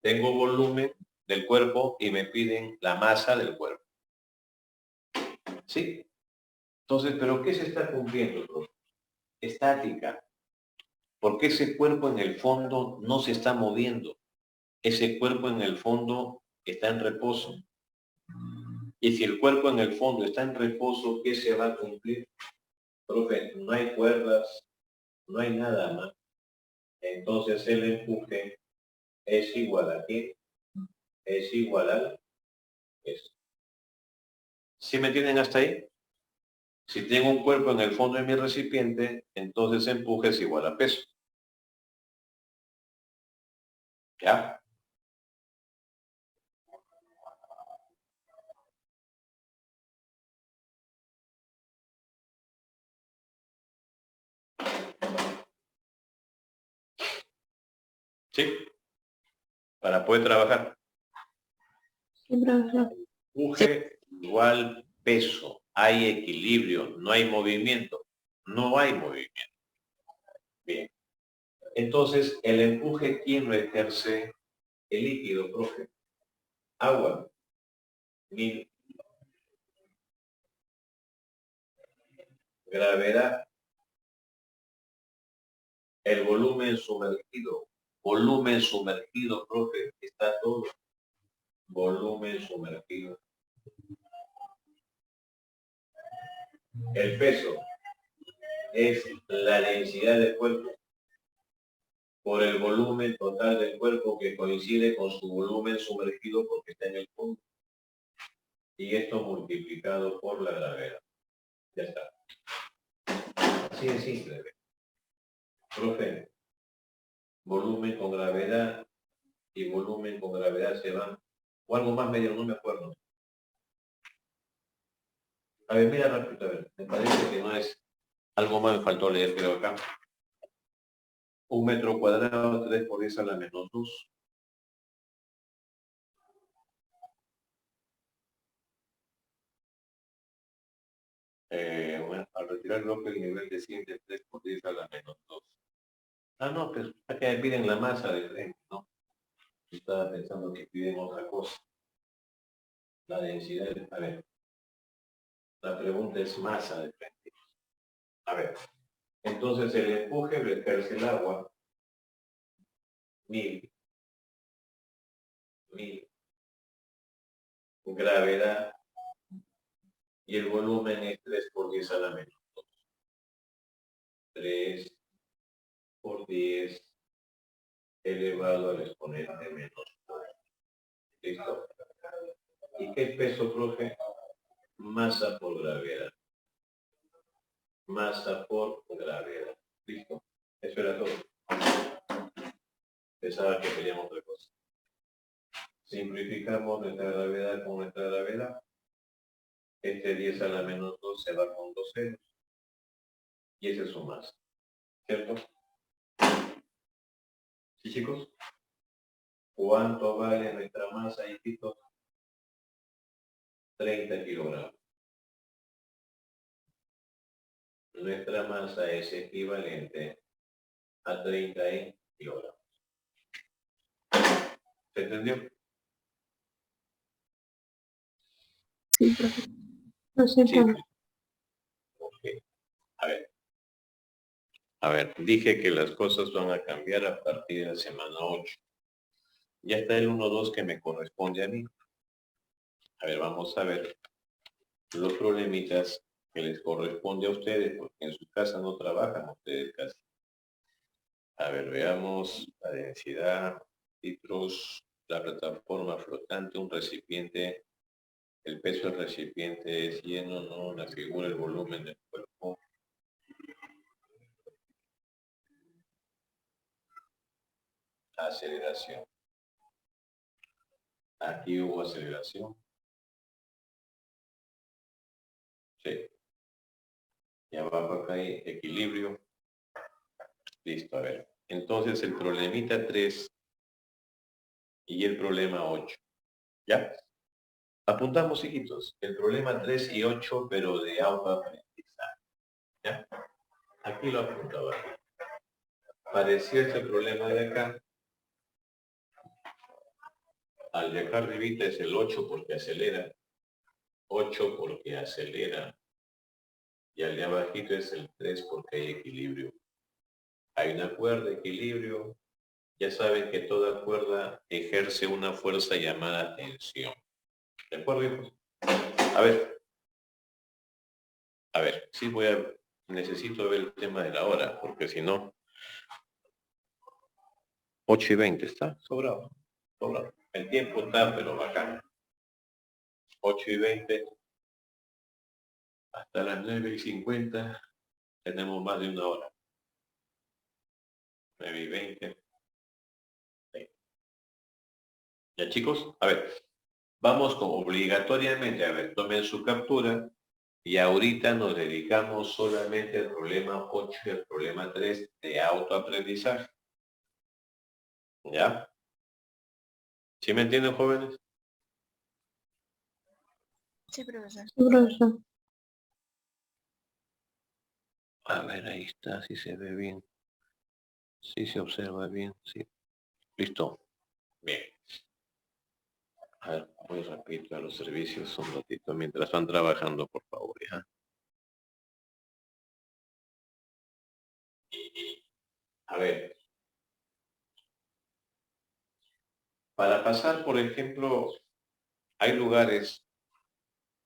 Tengo volumen del cuerpo y me piden la masa del cuerpo. ¿Sí? Entonces, ¿pero qué se está cumpliendo, profe? Estática. Porque ese cuerpo en el fondo no se está moviendo. Ese cuerpo en el fondo está en reposo. Y si el cuerpo en el fondo está en reposo, ¿qué se va a cumplir? Profe, no hay cuerdas, no hay nada más. Entonces el empuje es igual a ¿qué? Es igual a esto. ¿Sí me entienden hasta ahí? Si tengo un cuerpo en el fondo de mi recipiente, entonces empuje es igual a peso. ¿Ya? ¿Sí? Para poder trabajar. Empuje igual peso. Hay equilibrio, no hay movimiento. No hay movimiento. Bien. Entonces, el empuje, ¿quién lo ejerce? El líquido, profe. Agua. Gravedad. El volumen sumergido. Volumen sumergido, profe. Está todo. Volumen sumergido. El peso es la densidad del cuerpo por el volumen total del cuerpo que coincide con su volumen sumergido porque está en el fondo. Y esto multiplicado por la gravedad. Ya está. Así de simple. Profe, volumen con gravedad y volumen con gravedad se van. O algo más medio, no me acuerdo. A ver, mira rápido, a ver. Me parece que no es... Algo más me faltó leer, creo acá. 1 metro cuadrado, 3 por 10 a la menos 2. Bueno, al retirar el bloque el nivel desciende 3 por 10 a la menos 2. Ah, no, pues acá me piden la masa de frente, ¿no? Estaba pensando que piden otra cosa. La densidad, a ver. La pregunta es masa de frente. A ver. Entonces el empuje lo ejerce el agua. 1000. Gravedad. Y el volumen es 3 por 10 a la menos 2. 3 por 10 elevado al exponente menos 2. ¿Listo? ¿Y qué peso, profe? Masa por gravedad. Masa por gravedad. ¿Listo? Eso era todo. Pensaba que queríamos otra cosa. Simplificamos nuestra gravedad con nuestra gravedad. Este 10 a la menos 2 se va con 2 ceros. Y ese es su masa. ¿Cierto? ¿Sí, chicos? ¿Cuánto vale nuestra masa, hijitos? 30 kilogramos. Nuestra masa es equivalente a 30 kilogramos. ¿Se entendió? Sí, profe. Lo sé, Sí. profe. Ok. A ver, dije que las cosas van a cambiar a partir de la semana 8. Ya está el 1-2 que me corresponde a mí. A ver, vamos a ver los problemitas que les corresponde a ustedes, porque en su casa no trabajan ustedes casi. A ver, veamos la densidad, litros, la plataforma flotante, un recipiente, el peso del recipiente es lleno, no, la figura, el volumen del cuerpo. Aceleración. Aquí hubo aceleración. Sí. Y abajo acá hay equilibrio. Listo, a ver. Entonces el problemita 3 y el problema 8. ¿Ya? Apuntamos, hijitos, el problema 3 y 8, pero de autoaprendizaje. ¿Ya? Aquí lo apuntaba. Pareció este problema de acá. Al de acá arribita es el 8 porque acelera. 8 porque acelera. Y al de abajito es el 3 porque hay equilibrio. Hay una cuerda de equilibrio. Ya saben que toda cuerda ejerce una fuerza llamada tensión. ¿De acuerdo, hijos? A ver, sí necesito ver el tema de la hora, porque si no, 8:20 está sobrado. El tiempo está, pero bacán. 8:20 hasta las 9:50 tenemos más de una hora. 9:20. Ya, chicos, a ver, vamos con obligatoriamente, a ver, tomen su captura y ahorita nos dedicamos solamente al problema 8 y al problema 3 de autoaprendizaje. ¿Ya? ¿Sí me entienden, jóvenes? Sí, profesor. Sí, profesor. A ver, ahí está, si se ve bien. Sí se observa bien, sí. Listo. Bien. A ver, voy rapidito a los servicios un ratito mientras van trabajando, por favor, ¿ya? A ver. Para pasar, por ejemplo, hay lugares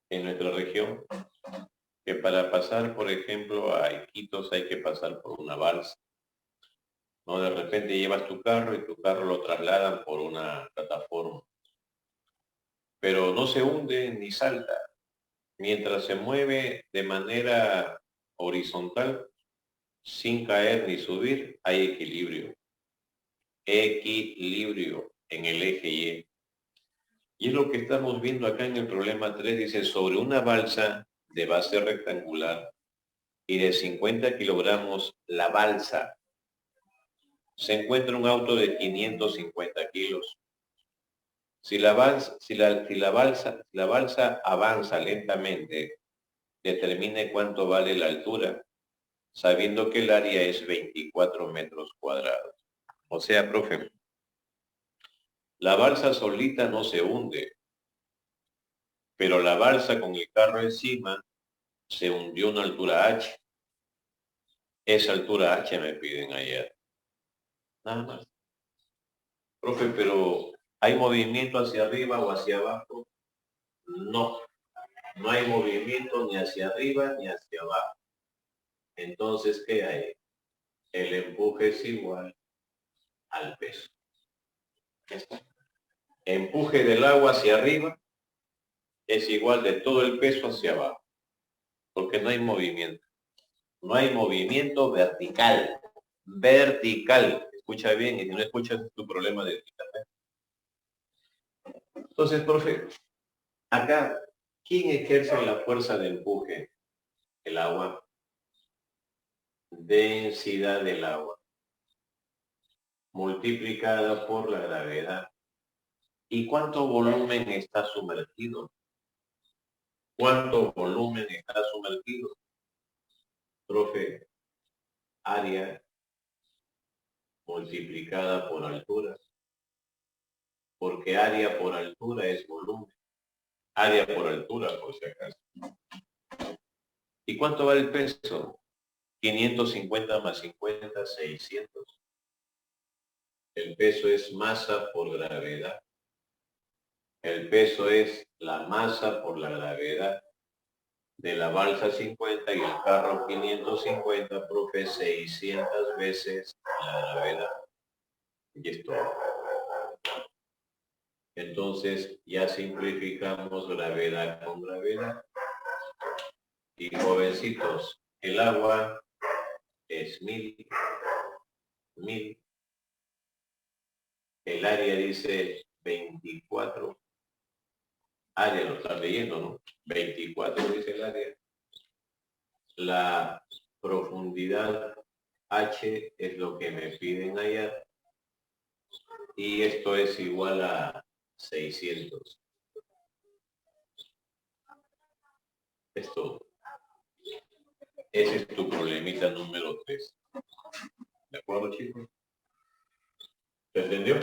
en nuestra región que para pasar, por ejemplo, a Iquitos hay que pasar por una balsa. ¿No? De repente llevas tu carro y tu carro lo trasladan por una plataforma. Pero no se hunde ni salta. Mientras se mueve de manera horizontal, sin caer ni subir, hay equilibrio. Equilibrio en el eje Y. Y es lo que estamos viendo acá en el problema 3. Dice, sobre una balsa de base rectangular y de 50 kilogramos, la balsa, se encuentra un auto de 550 kilos. Si la balsa avanza lentamente, determine cuánto vale la altura, sabiendo que el área es 24 metros cuadrados. O sea, profe, la balsa solita no se hunde, pero la balsa con el carro encima se hundió a una altura H. Esa altura H me piden ayer. Nada más. Profe, pero ¿hay movimiento hacia arriba o hacia abajo? No, no hay movimiento ni hacia arriba ni hacia abajo. Entonces, ¿qué hay? El empuje es igual al peso. Empuje del agua hacia arriba es igual de todo el peso hacia abajo, porque no hay movimiento. No hay movimiento vertical. Vertical. Escucha bien, y si no escuchas es tu problema de internet. Entonces, profe, acá, ¿quién ejerce la fuerza de empuje? El agua. Densidad del agua multiplicada por la gravedad. ¿Y cuánto volumen está sumergido? ¿Cuánto volumen está sumergido? Profe, área multiplicada por altura. Porque área por altura es volumen. Área por altura, por si acaso. ¿Y cuánto vale el peso? 550 más 50, 600. El peso es masa por gravedad. El peso es la masa por la gravedad de la balsa 50 y el carro 550, profe, 600 veces la gravedad. Y esto. Entonces ya simplificamos gravedad con gravedad. Y jovencitos, el agua es 1000. El área dice 24. Área lo están leyendo, ¿no? 24 dice el área. La profundidad H es lo que me piden allá. Y esto es igual a 600. Esto. Ese es tu problemita número 3. ¿De acuerdo, chicos? ¿Se entendió?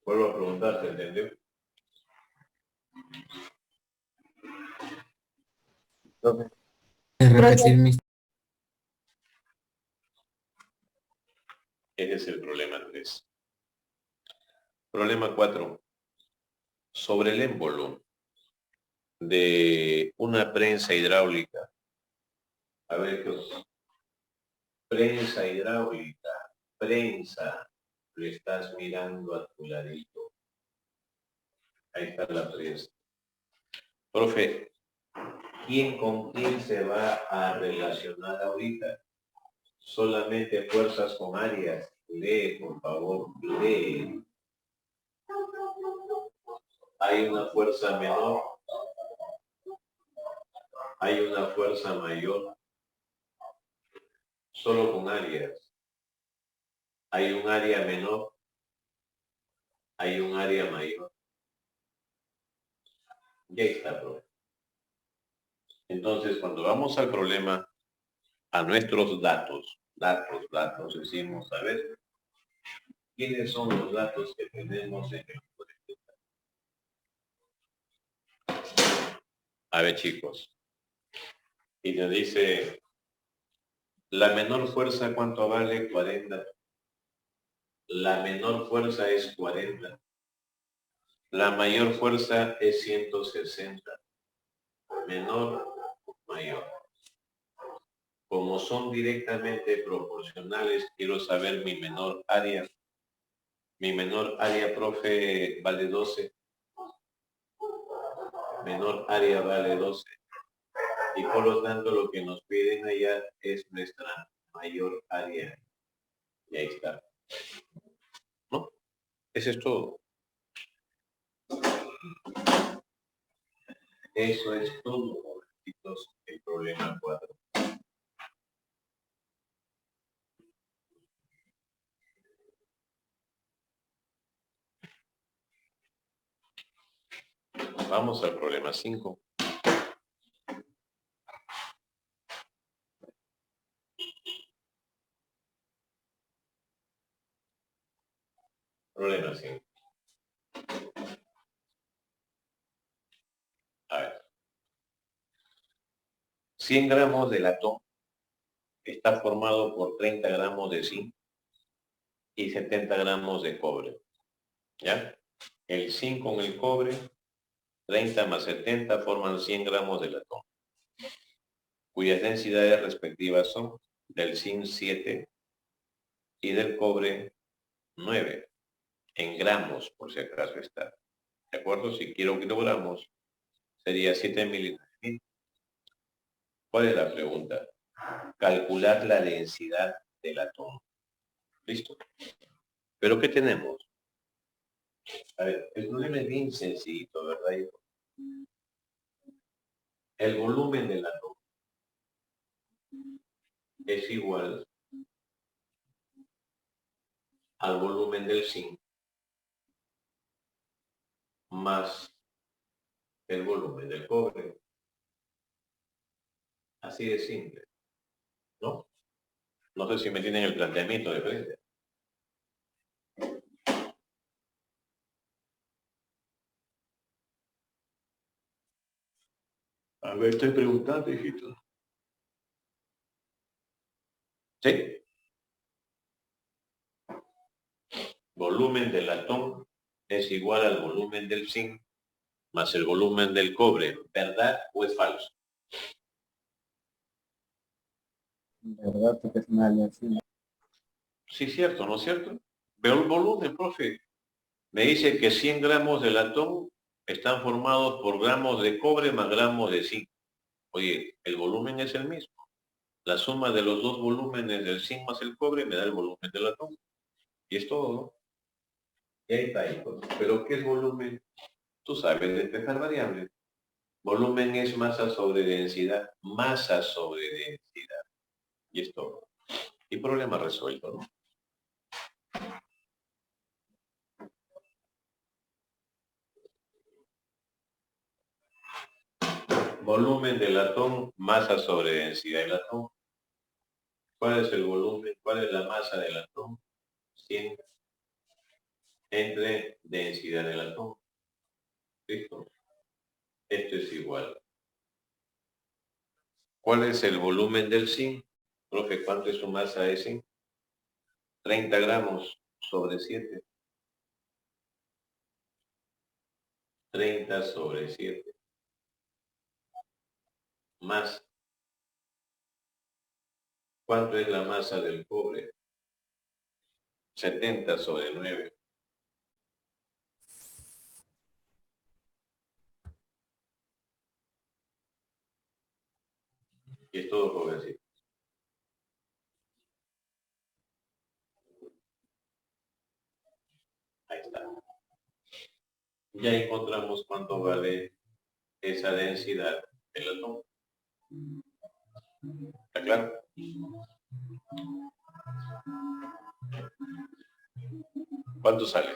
Vuelvo a preguntar, ¿se entendió? Repetir mis... Ese es el problema 3. Problema 4. Sobre el émbolo de una prensa hidráulica. A ver qué os... Prensa hidráulica. Prensa. Le estás mirando a tu ladito. Ahí está la prensa. Profe, ¿quién con quién se va a relacionar ahorita? Solamente fuerzas con áreas. Lee, por favor, lee. Hay una fuerza menor. Hay una fuerza mayor. Solo con áreas. Hay un área menor. Hay un área mayor. Ya está, profe. Entonces, cuando vamos al problema, a nuestros datos, decimos, a ver, ¿quiénes son los datos que tenemos en el proyecto? A ver, chicos. Y nos dice, la menor fuerza, ¿cuánto vale? 40. La menor fuerza es 40. La mayor fuerza es 160. Menor, mayor. Como son directamente proporcionales, quiero saber mi menor área. Mi menor área, profe, vale 12. Menor área vale 12. Y por lo tanto lo que nos piden allá es nuestra mayor área. Y ahí está. ¿No? Eso es todo. Eso es todo, jovencitos, el problema 4. Vamos al problema 5. Problema 5. A ver. 100 gramos de latón está formado por 30 gramos de zinc y 70 gramos de cobre. ¿Ya? El zinc con el cobre, 30 más 70 forman 100 gramos de latón, cuyas densidades respectivas son del zinc 7 y del cobre 9 en gramos, por si acaso está. ¿De acuerdo? Si quiero kilogramos, sería 7 mililitros. ¿Cuál es la pregunta? Calcular la densidad del átomo. ¿Listo? ¿Pero qué tenemos? A ver, el problema es bien sencillito, ¿verdad, hijo? El volumen del átomo es igual al volumen del zinc más el volumen del cobre. Así de simple, ¿no? No sé si me tienen el planteamiento de frente. A ver, estoy preguntando, hijito. ¿Sí? Volumen del latón es igual al volumen del zinc más el volumen del cobre. ¿Verdad o es falso? ¿Verdad? Porque es una aleación. Sí, cierto, ¿no es cierto? Veo el volumen, profe. Me dice que 100 gramos de latón están formados por gramos de cobre más gramos de zinc. Oye, el volumen es el mismo. La suma de los dos volúmenes del zinc más el cobre me da el volumen del latón. Y es todo, ¿no? Y ahí está, hijos. ¿Pero qué es volumen? Tú sabes despejar variables. Volumen es masa sobre densidad. Masa sobre densidad. Y es todo. Y problema resuelto, ¿no? Volumen del latón, masa sobre densidad del latón. ¿Cuál es el volumen? ¿Cuál es la masa del latón? 100 entre densidad del latón. ¿Listo? Esto es igual. ¿Cuál es el volumen del zinc? Profe, ¿cuánto es su masa de zinc? 30 gramos sobre 7. 30 sobre 7. Más. ¿Cuánto es la masa del cobre? 70 sobre 9. Y es todo, jovencito. Ahí está. Ya encontramos cuánto vale esa densidad del átomo. ¿Está claro? ¿Cuánto sale?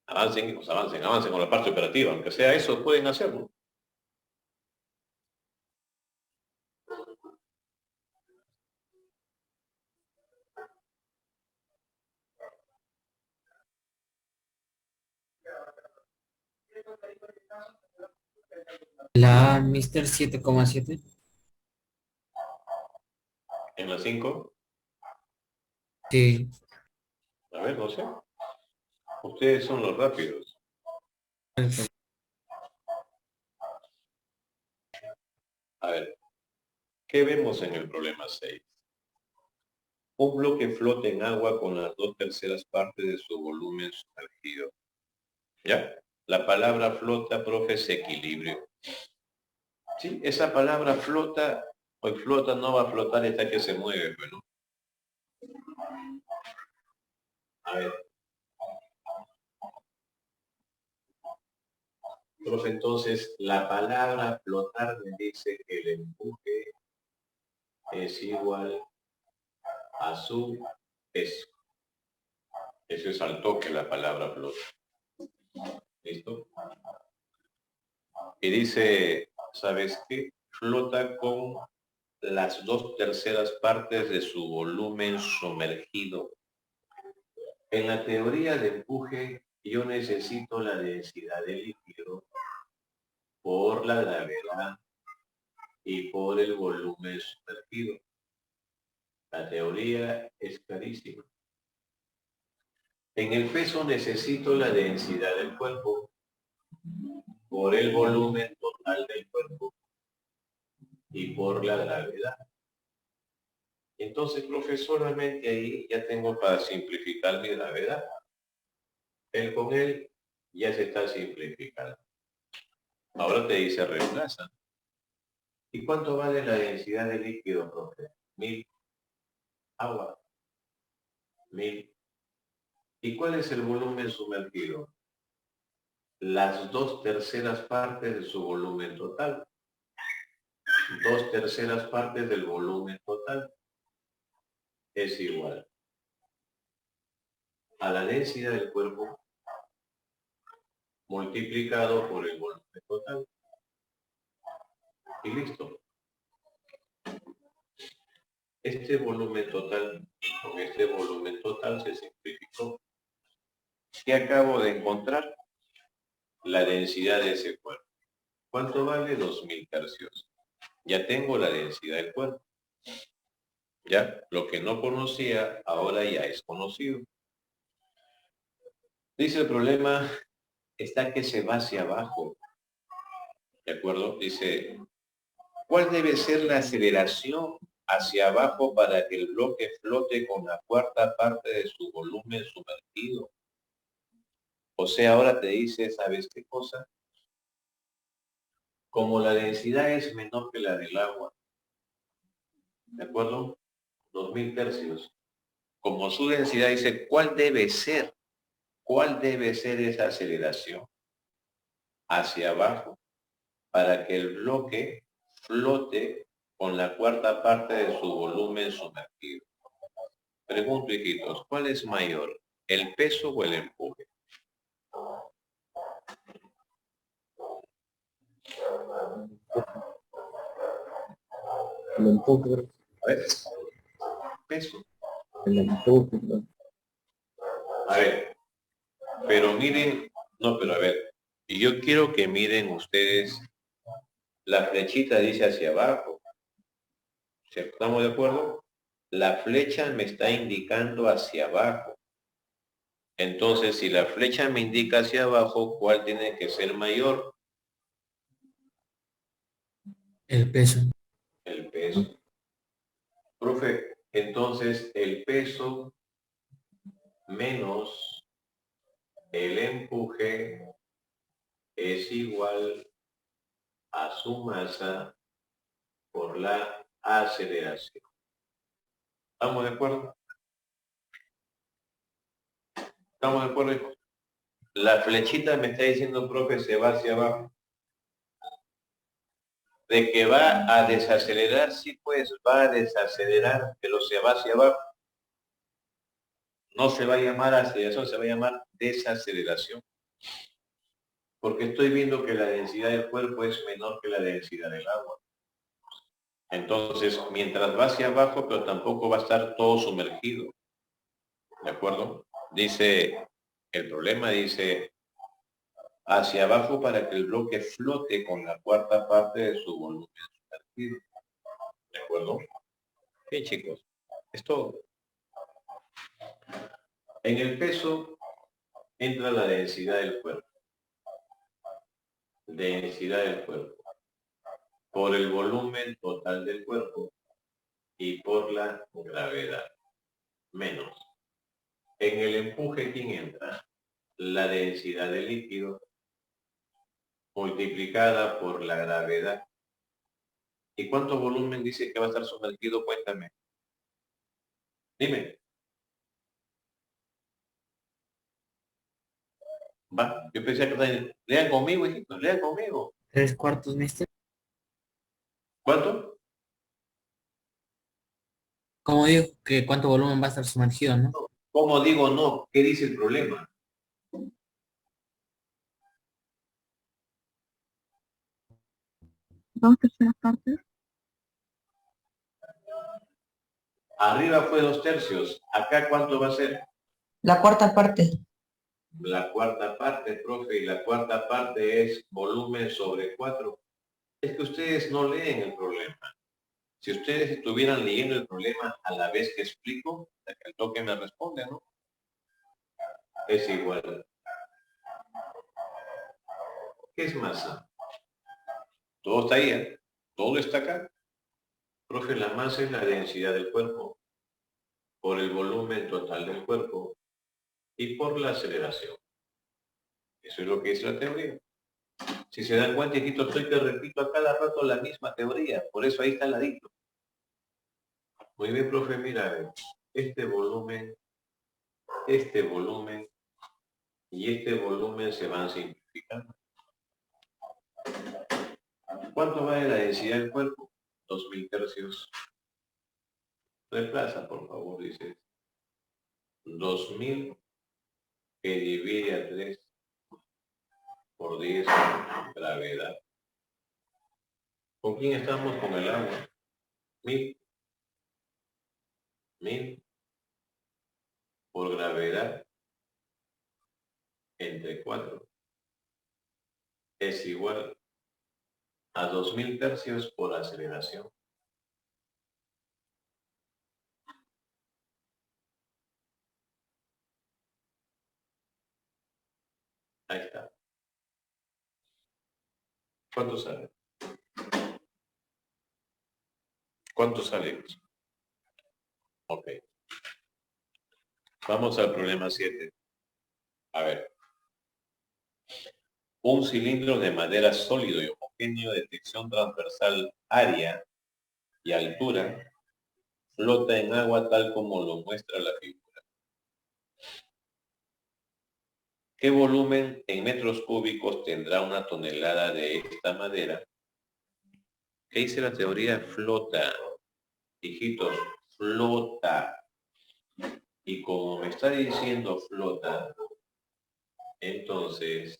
Avancen, pues avancen con la parte operativa, aunque sea eso, pueden hacerlo. La Mister 7,7. En las 5, Sí. a ver, no sé. Ustedes son los rápidos. A ver, ¿qué vemos en el problema 6? Un bloque flota en agua con las 2/3 partes de su volumen sumergido. ¿Ya? La palabra flota, profe, es equilibrio. Sí, esa palabra flota, hoy flota, no va a flotar hasta que se mueve, bueno. A ver. Profe, entonces, la palabra flotar me dice que el empuje es igual a su peso. Eso es al toque la palabra flota. ¿Listo? Y dice, ¿sabes qué? Flota con las 2/3 partes de su volumen sumergido. En la teoría de empuje, yo necesito la densidad del líquido por la gravedad y por el volumen sumergido. La teoría es clarísima. En el peso necesito la densidad del cuerpo por el volumen total del cuerpo y por la gravedad. Entonces, profe, solamente ahí ya tengo para simplificar mi gravedad. Él con él ya se está simplificando. Ahora te dice reemplaza. ¿Y cuánto vale la densidad del líquido, profe? 1000. Agua. 1000. ¿Y cuál es el volumen sumergido? Las 2/3 partes de su volumen total. 2/3 partes del volumen total es igual a la densidad del cuerpo multiplicado por el volumen total. Y listo. Este volumen total, con este volumen total se simplificó. ¿Qué acabo de encontrar? La densidad de ese cuerpo. ¿Cuánto vale? 2000 tercios. Ya tengo la densidad del cuerpo. Ya, lo que no conocía, ahora ya es conocido. Dice el problema está que se va hacia abajo. ¿De acuerdo? Dice, ¿cuál debe ser la aceleración hacia abajo para que el bloque flote con la cuarta parte de su volumen sumergido? O sea, ahora te dice, ¿sabes qué cosa? Como la densidad es menor que la del agua, ¿de acuerdo? 2000 tercios. Como su densidad dice, ¿cuál debe ser? ¿Cuál debe ser esa aceleración hacia abajo para que el bloque flote con la cuarta parte de su volumen sumergido? Pregunto, hijitos, ¿cuál es mayor? ¿El peso o el empuje? El empuje, A ver, peso. el empuje, ¿no? A ver, pero miren, no, pero a ver, y yo quiero que miren ustedes, la flechita dice hacia abajo, ¿estamos de acuerdo? La flecha me está indicando hacia abajo. Entonces, si la flecha me indica hacia abajo, ¿cuál tiene que ser mayor? El peso. El peso. Profe, entonces el peso menos el empuje es igual a su masa por la aceleración. ¿Estamos de acuerdo? ¿Estamos de acuerdo, hijo? La flechita me está diciendo, profe, se va hacia abajo. De que va a desacelerar, sí, pues va a desacelerar, pero se va hacia abajo. No se va a llamar aceleración, se va a llamar desaceleración. Porque estoy viendo que la densidad del cuerpo es menor que la densidad del agua. Entonces, mientras va hacia abajo, pero tampoco va a estar todo sumergido. ¿De acuerdo? Dice, el problema dice, hacia abajo para que el bloque flote con la cuarta parte de su volumen sumergido. ¿De acuerdo? Bien, chicos, es todo. En el peso entra la densidad del cuerpo. Densidad del cuerpo. Por el volumen total del cuerpo y por la gravedad. Menos. En el empuje, ¿quién entra? La densidad del líquido multiplicada por la gravedad. ¿Y cuánto volumen dice que va a estar sumergido? Cuéntame. Dime. Va, yo pensé que lean conmigo, hijitos, lean conmigo. 3/4, mister. ¿Cuánto? Como digo que cuánto volumen va a estar sumergido, ¿no? ¿Cómo digo no? ¿Qué dice el problema? Dos terceras partes. Arriba fue 2/3. ¿Acá cuánto va a ser? La cuarta parte. La cuarta parte, profe, y la cuarta parte es volumen sobre 4. Es que ustedes no leen el problema. Si ustedes estuvieran leyendo el problema a la vez que explico, el toque me responde, ¿no? Es igual. ¿Qué es masa? Todo está ahí, ¿eh? Todo está acá. Profe, la masa es la densidad del cuerpo por el volumen total del cuerpo y por la aceleración. Eso es lo que dice la teoría. Si se dan cuenta, hijito, estoy que repito a cada rato la misma teoría. Por eso ahí está el ladito. Muy bien, profe, mira, este volumen y este volumen se van simplificando. ¿Cuánto vale la densidad del cuerpo? 2000 tercios. Reemplaza, por favor, dice. 2000 que divide a 3 por 10 gravedad. ¿Con quién estamos? Con el agua. 1000 por gravedad entre 4 es igual a 2000 tercios por aceleración. Ahí está. ¿Cuánto sale? ¿Cuánto sale? Ok. Vamos al problema 7. A ver. Un cilindro de madera sólido y homogéneo de sección transversal, área y altura flota en agua tal como lo muestra la figura. ¿Qué volumen en metros cúbicos tendrá una tonelada de esta madera? ¿Qué dice la teoría? Flota. Hijitos, flota. Y como me está diciendo flota, entonces,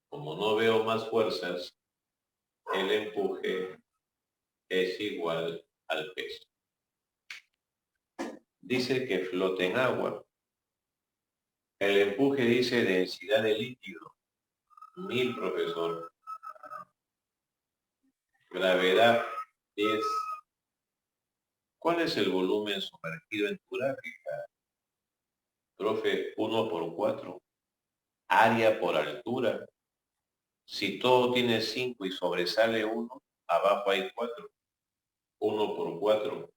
como no veo más fuerzas, el empuje es igual al peso. Dice que flota en agua. El empuje dice densidad de líquido. 1000, profesor. Gravedad 10. ¿Cuál es el volumen sumergido en tu gráfica? Profe, 1 por 4. Área por altura. Si todo tiene 5 y sobresale 1, abajo hay 4. 1 por 4.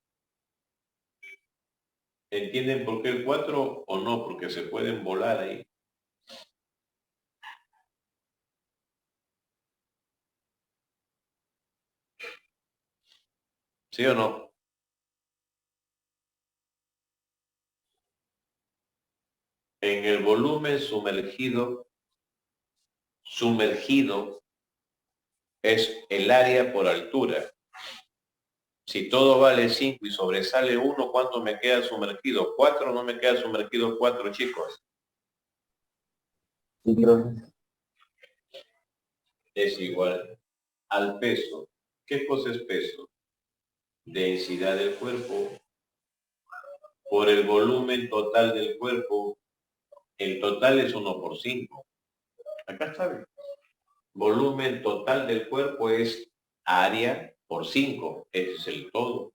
¿Entienden por qué el 4 o no? Porque se pueden volar ahí. ¿Sí o no? En el volumen sumergido es el área por altura. Si todo vale 5 y sobresale 1, ¿cuánto me queda sumergido? 4, no me queda sumergido 4, chicos. Sí, profe. Es igual al peso. ¿Qué cosa es peso? Densidad del cuerpo por el volumen total del cuerpo. El total es 1 por 5. Acá está bien. Volumen total del cuerpo es área por 5. Ese es el todo.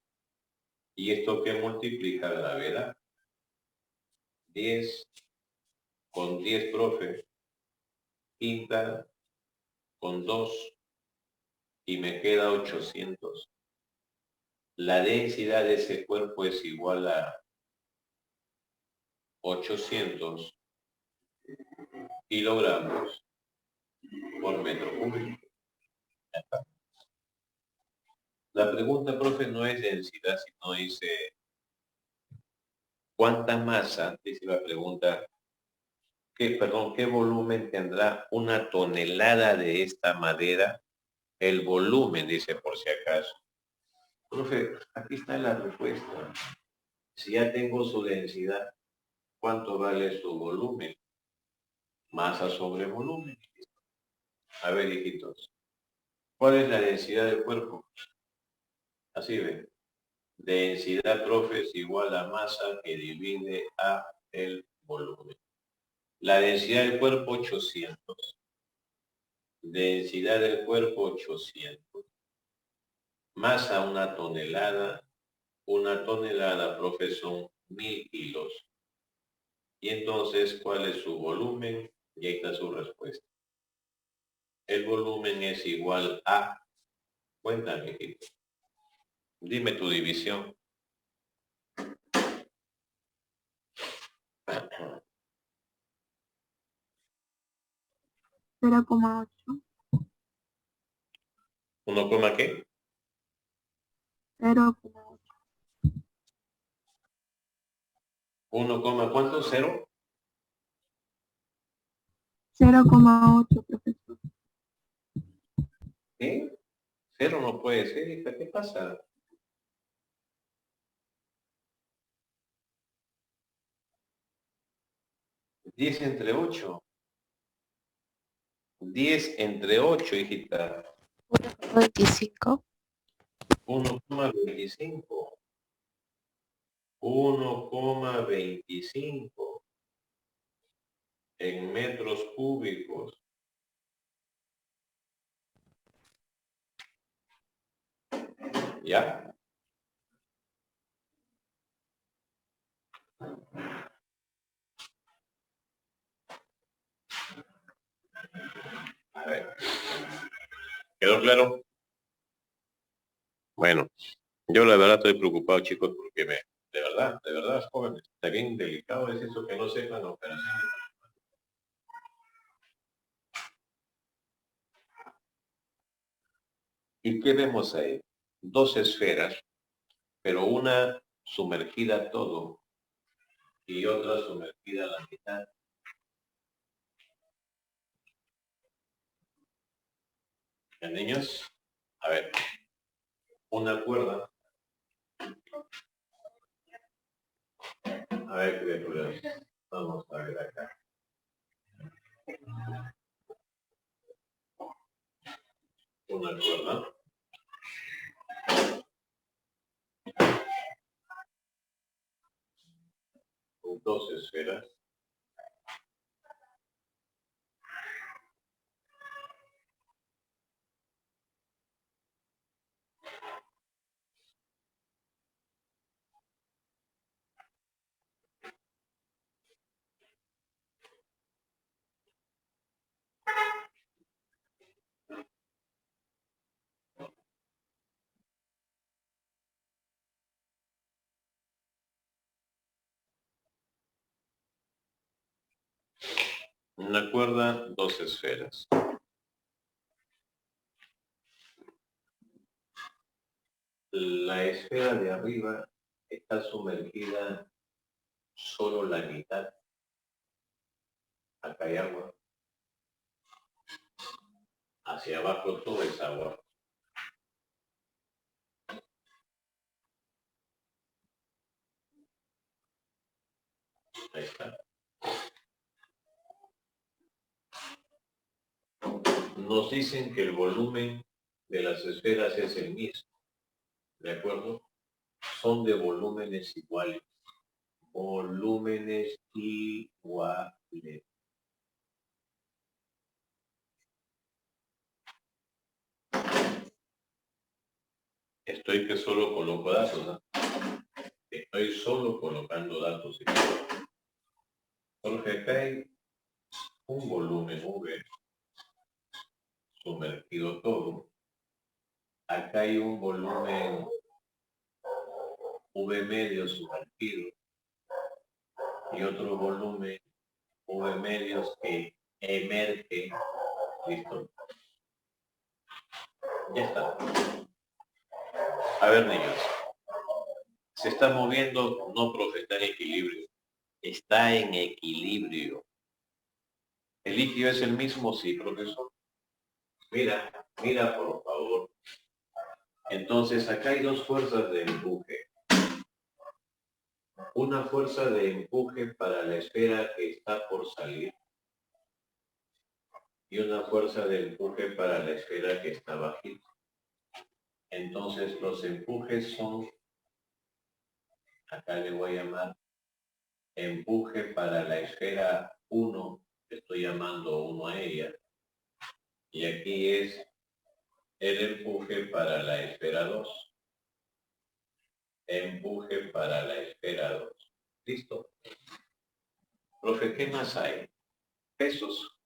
¿Y esto qué multiplica? Gravedad. 10 con 10, profe. Quinta con 2 y me queda 800. La densidad de ese cuerpo es igual a 800 kilogramos por metro cúbico. La pregunta, profe, no es densidad, sino dice ¿cuánta masa? Dice la pregunta. ¿Qué volumen tendrá una tonelada de esta madera? El volumen, dice por si acaso. Profe, aquí está la respuesta. Si ya tengo su densidad, ¿cuánto vale su volumen? Masa sobre volumen. A ver, hijitos. ¿Cuál es la densidad del cuerpo? Así ven. Densidad, profe, es igual a masa que divide a el volumen. La densidad del cuerpo, 800. Densidad del cuerpo, 800. Masa, 1 tonelada. 1 tonelada, profe, son 1000 kilos. Y entonces, ¿cuál es su volumen? Y ahí está su respuesta. El volumen es igual a... Cuéntame, hijito. Dime tu división. 0,8. ¿1, qué? 0,8. 1, ¿cuánto? ¿0? 0,8, profesor. ¿Qué? 0 no puede ser, hija. ¿Qué pasa? 10 entre 8. 10 entre 8, hijita. 1,25. 1,25. 1,25 en metros cúbicos. ¿Ya? A ver. ¿Quedó claro? Bueno, yo la verdad estoy preocupado, chicos, porque de verdad, jóvenes, está bien delicado es eso que no sepan operaciones. ¿Y qué vemos ahí? Dos esferas, pero una sumergida todo y otra sumergida a la mitad. ¿Ya, niños? A ver, una cuerda. A ver, criaturas. Vamos a ver acá. Una cuerda. Con dos esferas. Una cuerda, dos esferas. La esfera de arriba está sumergida solo la mitad. Acá hay agua. Hacia abajo todo es agua. Ahí está. Nos dicen que el volumen de las esferas es el mismo. ¿De acuerdo? Son de volúmenes iguales. Volúmenes iguales. Estoy que solo coloco datos, ¿no? Estoy solo colocando datos. Porque acá hay un volumen V sumergido todo. Acá hay un volumen V medio sumergido y otro volumen V medios que emerge. Listo. Ya está. A ver, niños. Se está moviendo, no, profe, está en equilibrio. Está en equilibrio. ¿El líquido es el mismo? Sí, profesor. Mira, mira, por favor. Entonces, acá hay dos fuerzas de empuje. Una fuerza de empuje para la esfera que está por salir y una fuerza de empuje para la esfera que está bajita. Entonces, los empujes son, acá le voy a llamar empuje para la esfera 1, estoy llamando 1 a ella, y aquí es el empuje para la esfera 2. Empuje para la esfera 2. ¿Listo? Profe, ¿qué más hay? Pesos.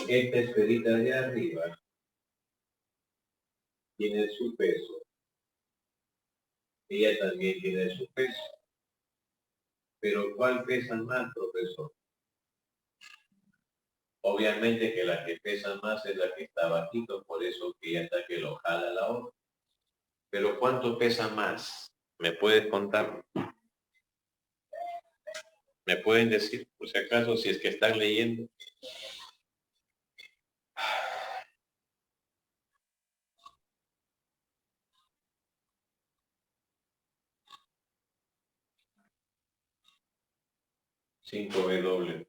Esta esferita de arriba tiene su peso. Ella también tiene su peso. Pero ¿cuál pesa más, profesor? Obviamente que la que pesa más es la que está bajito, por eso que ella está que lo jala la otra. Pero ¿cuánto pesa más? ¿Me puedes contar? ¿Me pueden decir, por si acaso, si es que están leyendo? 5W.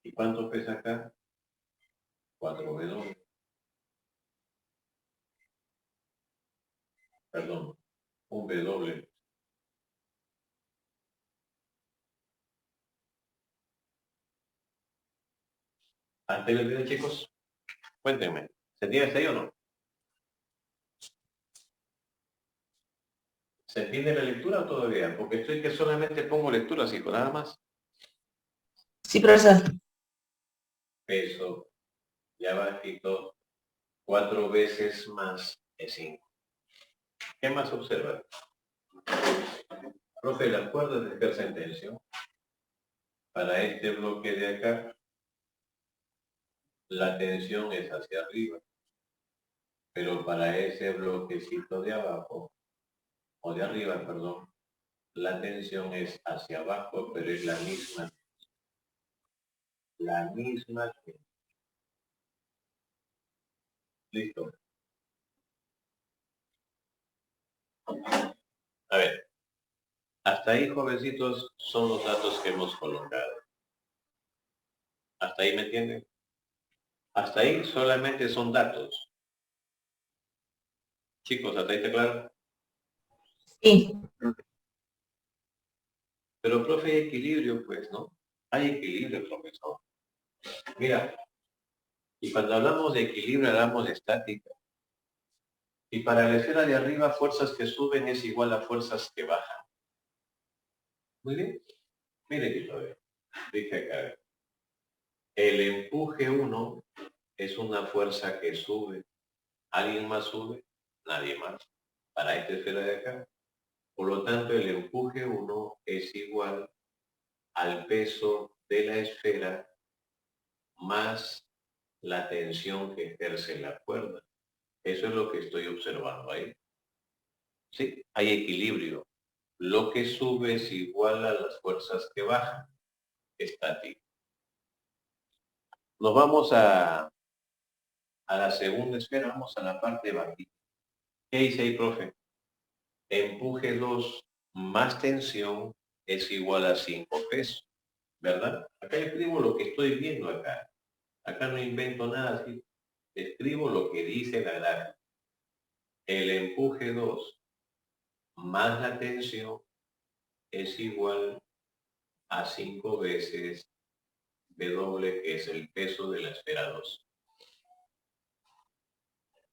¿Y cuánto pesa acá? 4W. Perdón, un W. ¿Hasta ahí lo tienen, chicos? Cuéntenme. ¿Se entiende hasta ahí o no? ¿Se entiende la lectura o todavía? Porque estoy que solamente pongo lecturas, hijo, nada más. Sí, profesor. Peso, ya bajito, 4 veces más de 5. ¿Qué más observa? Profe, el acuerdo de tercera sentencia. Para este bloque de acá, la tensión es hacia arriba. Pero para ese bloquecito de abajo, o de arriba, perdón, la tensión es hacia abajo, pero es la misma. La misma. Listo. A ver. Hasta ahí, jovencitos, son los datos que hemos colocado. ¿Hasta ahí me entienden? Hasta ahí solamente son datos. Chicos, ¿hasta ahí está claro? Sí. Pero, profe, hay equilibrio, pues, ¿no? Hay equilibrio, profesor. Mira, y cuando hablamos de equilibrio, hablamos de estática. Y para la esfera de arriba, fuerzas que suben es igual a fuerzas que bajan. Muy bien. Mire que todavía. Dije acá. El empuje 1 es una fuerza que sube. ¿Alguien más sube? Nadie más. Para esta esfera de acá. Por lo tanto, el empuje 1 es igual al peso de la esfera más la tensión que ejerce la cuerda. Eso es lo que estoy observando ahí. Sí, hay equilibrio. Lo que sube es igual a las fuerzas que bajan. Estático. Nos vamos a la segunda esfera, vamos a la parte bajita. ¿Qué dice ahí, profe? Empuje 2 más tensión es igual a 5 pesos, ¿verdad? Acá escribo lo que estoy viendo acá. Acá no invento nada, así. Escribo lo que dice la gráfica. El empuje 2 más la tensión es igual a 5 veces W, que es el peso de la esfera 2.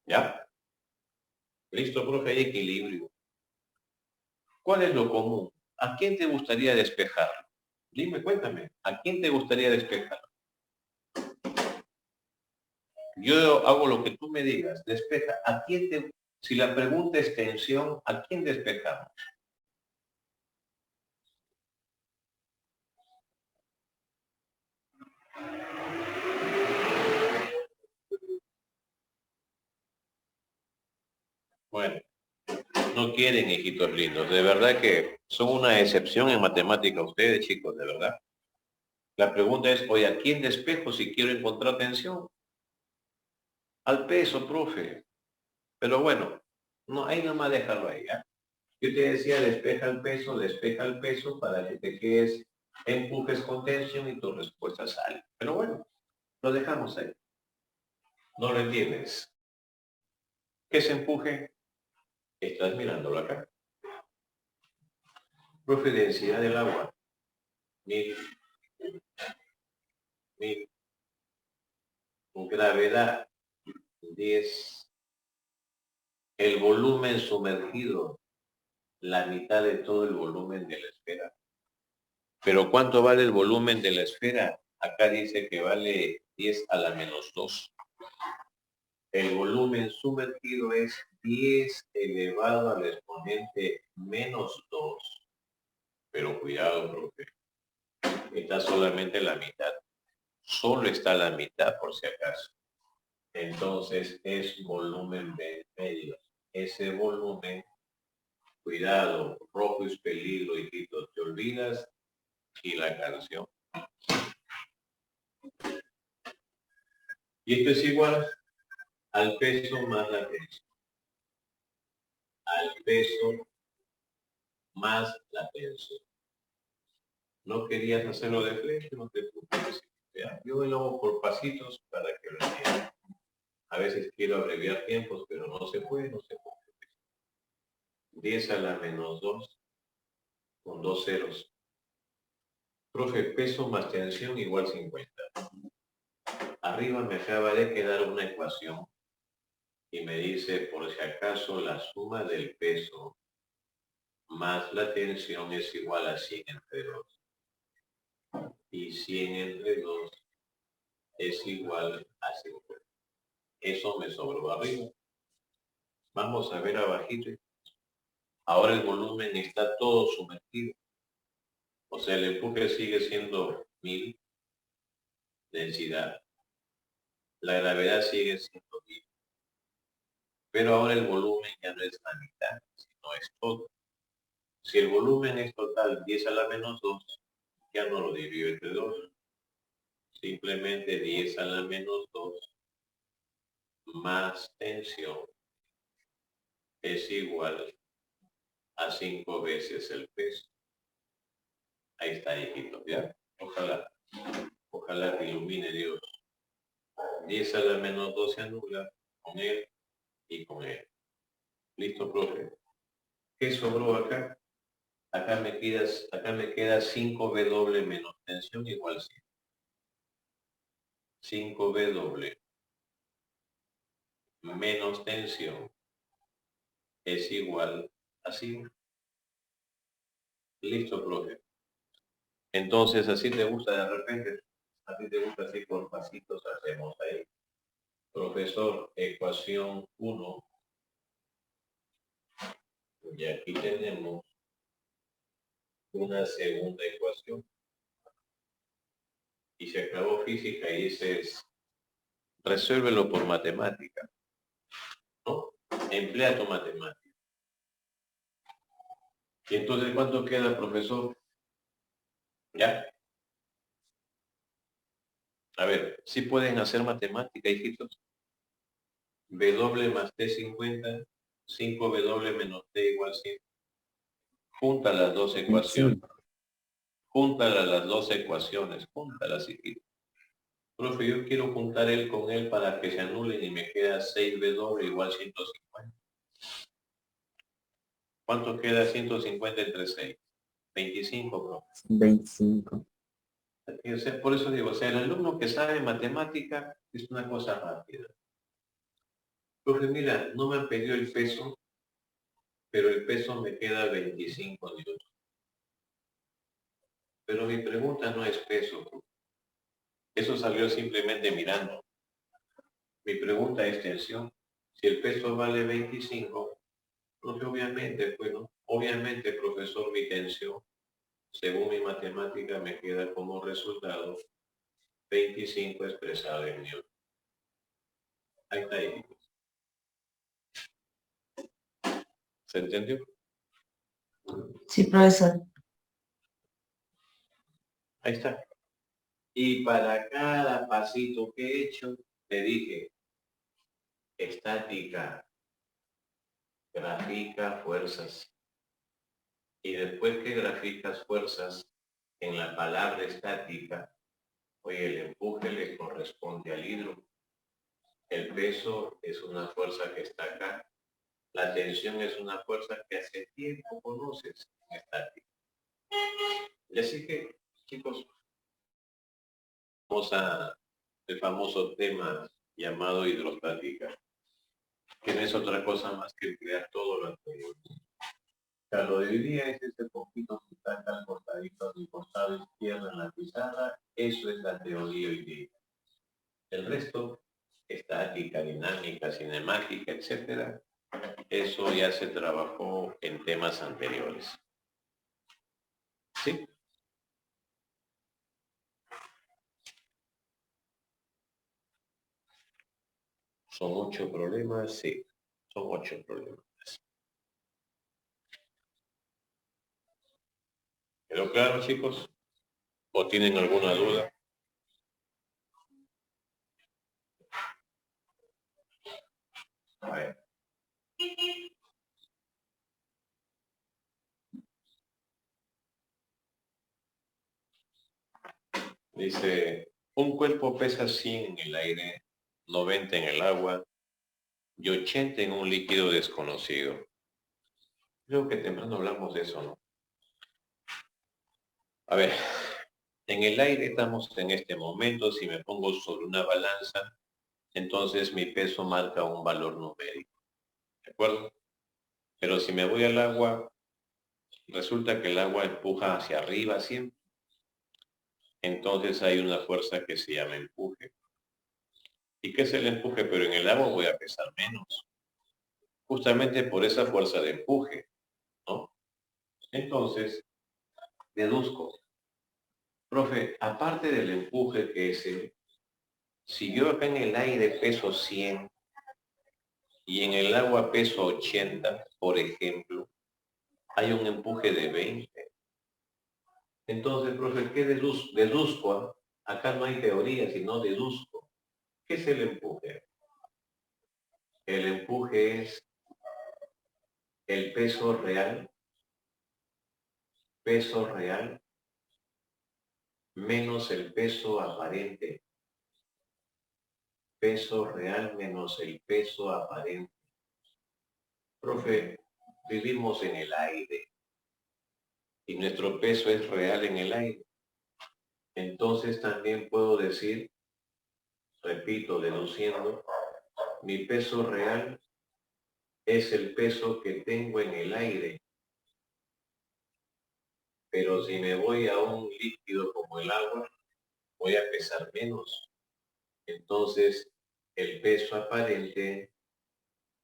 ¿Ya? Listo, profe, hay equilibrio. ¿Cuál es lo común? ¿A quién te gustaría despejar? Dime, cuéntame, ¿a quién te gustaría despejar? Yo hago lo que tú me digas, despeja. ¿A quién te... Si la pregunta es tensión, ¿a quién despejamos? Bueno, no quieren, hijitos lindos. De verdad que son una excepción en matemática ustedes, chicos, de verdad. La pregunta es, oye, ¿a quién despejo si quiero encontrar tensión? Al peso, profe. Pero bueno, no, ahí nomás déjalo ahí, ¿ya? Yo te decía, despeja el peso para que te quedes, empujes con tensión y tu respuesta sale. Pero bueno, lo dejamos ahí. No lo entiendes. ¿Qué es empuje? Estás mirándolo acá. Profe, densidad del agua. 1000. Gravedad. 10. El volumen sumergido. La mitad de todo el volumen de la esfera. Pero ¿cuánto vale el volumen de la esfera? Acá dice que vale 10 a la menos 2. El volumen sumergido es 10 elevado al exponente menos 2. Pero cuidado, profe. Está solamente la mitad. Solo está la mitad por si acaso. Entonces es volumen medio. Ese volumen, cuidado, rojo es peligro, hijito, te olvidas y la canción. Y esto es igual al peso más la tensión. Al peso más la tensión. No querías hacerlo de frente, no te preocupes. Yo lo hago por pasitos para que lo entiendan. A veces quiero abreviar tiempos, pero no se puede, no se puede. 10 a la menos 2 con 2 ceros. Profe, peso más tensión igual 50. Arriba me acaba de quedar una ecuación y me dice, por si acaso, la suma del peso más la tensión es igual a 100 entre 2. Y 100 entre 2 es igual a 50. Eso me sobró arriba. Vamos a ver abajito. Ahora el volumen está todo sumergido. O sea, el empuje sigue siendo 1000 densidad. La gravedad sigue siendo 1000. Pero ahora el volumen ya no es la mitad, sino es todo. Si el volumen es total 10 a la menos 2, ya no lo divido entre 2. Simplemente 10 a la menos 2 más tensión es igual a 5 veces el peso. Ahí está, hijito, ¿ya? Ojalá que ilumine Dios. 10 a la menos 2 se anula con él y con él. ¿Listo, profe? ¿Qué sobró acá? Acá me queda 5W menos tensión igual 100. 5W menos tensión es igual a 100. Listo, profe. Entonces, así te gusta de repente, a ti te gusta así por pasitos, hacemos ahí. Profesor, ecuación 1. Y aquí tenemos una segunda ecuación. Y se acabó física y dices, resuélvelo por matemática, ¿no? Emplea tu matemática. Y entonces, ¿cuánto queda, profesor? ¿Ya? A ver, ¿sí pueden hacer matemática, hijitos? W más T50, 5W menos T igual 100. Junta las dos ecuaciones. Júntalas las dos ecuaciones. Júntalas, hijitos. Profe, yo quiero juntar él con él para que se anulen y me queda 6W igual 150. ¿Cuánto queda 150 entre 6? 25, profe. 25. Por eso digo, o sea, el alumno que sabe matemática es una cosa rápida. Profe, mira, no me han pedido el peso, pero el peso me queda 25 newtons. Pero mi pregunta no es peso. Eso salió simplemente mirando. Mi pregunta es tensión. Si el peso vale 25, profe, obviamente, bueno, obviamente, profesor, mi tensión, según mi matemática, me queda como resultado 25 expresado en newton. Ahí está ahí. ¿Se entendió? Sí, profesor. Ahí está. Y para cada pasito que he hecho, te dije, estática, grafica fuerzas. Y después que graficas fuerzas en la palabra estática, oye, el empuje le corresponde al hidro. El peso es una fuerza que está acá. La tensión es una fuerza que hace tiempo conoces en estática. Y así que, chicos, vamos a el famoso tema llamado hidrostática, que no es otra cosa más que emplear todo lo anterior. O sea, lo de hoy día es ese poquito que está acá al costadito del costado izquierdo en la pizarra. Eso es la teoría hoy día. El resto, estática, dinámica, cinemática, etcétera, eso ya se trabajó en temas anteriores. ¿Sí? ¿Son 8 problemas? Sí, son 8 problemas. ¿Quedó claro, chicos? ¿O tienen alguna duda? Dice, un cuerpo pesa 100 en el aire, 90 en el agua y 80 en un líquido desconocido. Creo que temprano hablamos de eso, ¿no? A ver, en el aire estamos en este momento, si me pongo sobre una balanza, entonces mi peso marca un valor numérico, ¿de acuerdo? Pero si me voy al agua, resulta que el agua empuja hacia arriba siempre. Entonces hay una fuerza que se llama empuje. ¿Y qué es el empuje? Pero en el agua voy a pesar menos. Justamente por esa fuerza de empuje, ¿no? Entonces, deduzco. Profe, aparte del empuje que es si yo acá en el aire peso 100 y en el agua peso 80, por ejemplo, hay un empuje de 20. Entonces, profe, ¿qué deduzco? Acá no hay teoría, sino deduzco. ¿Qué es el empuje? El empuje es el peso real menos el peso aparente. Peso real menos el peso aparente. Profe, vivimos en el aire y nuestro peso es real en el aire. Entonces también puedo decir, repito, deduciendo, mi peso real es el peso que tengo en el aire. Pero si me voy a un líquido como el agua, voy a pesar menos. Entonces, el peso aparente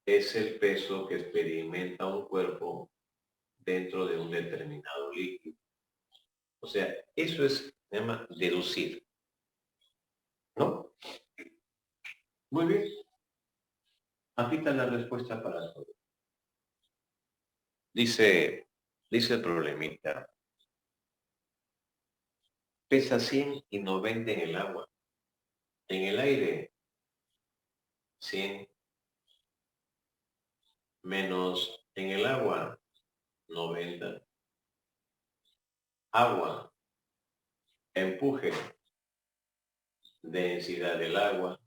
es el peso que experimenta un cuerpo dentro de un determinado líquido. O sea, eso se llama deducir, ¿no? Muy bien. Aquí está la respuesta para todo. Dice el problemita. Pesa 100 y 90 en el agua. En el aire, 100 menos en el agua, 90. Agua, empuje, densidad del agua,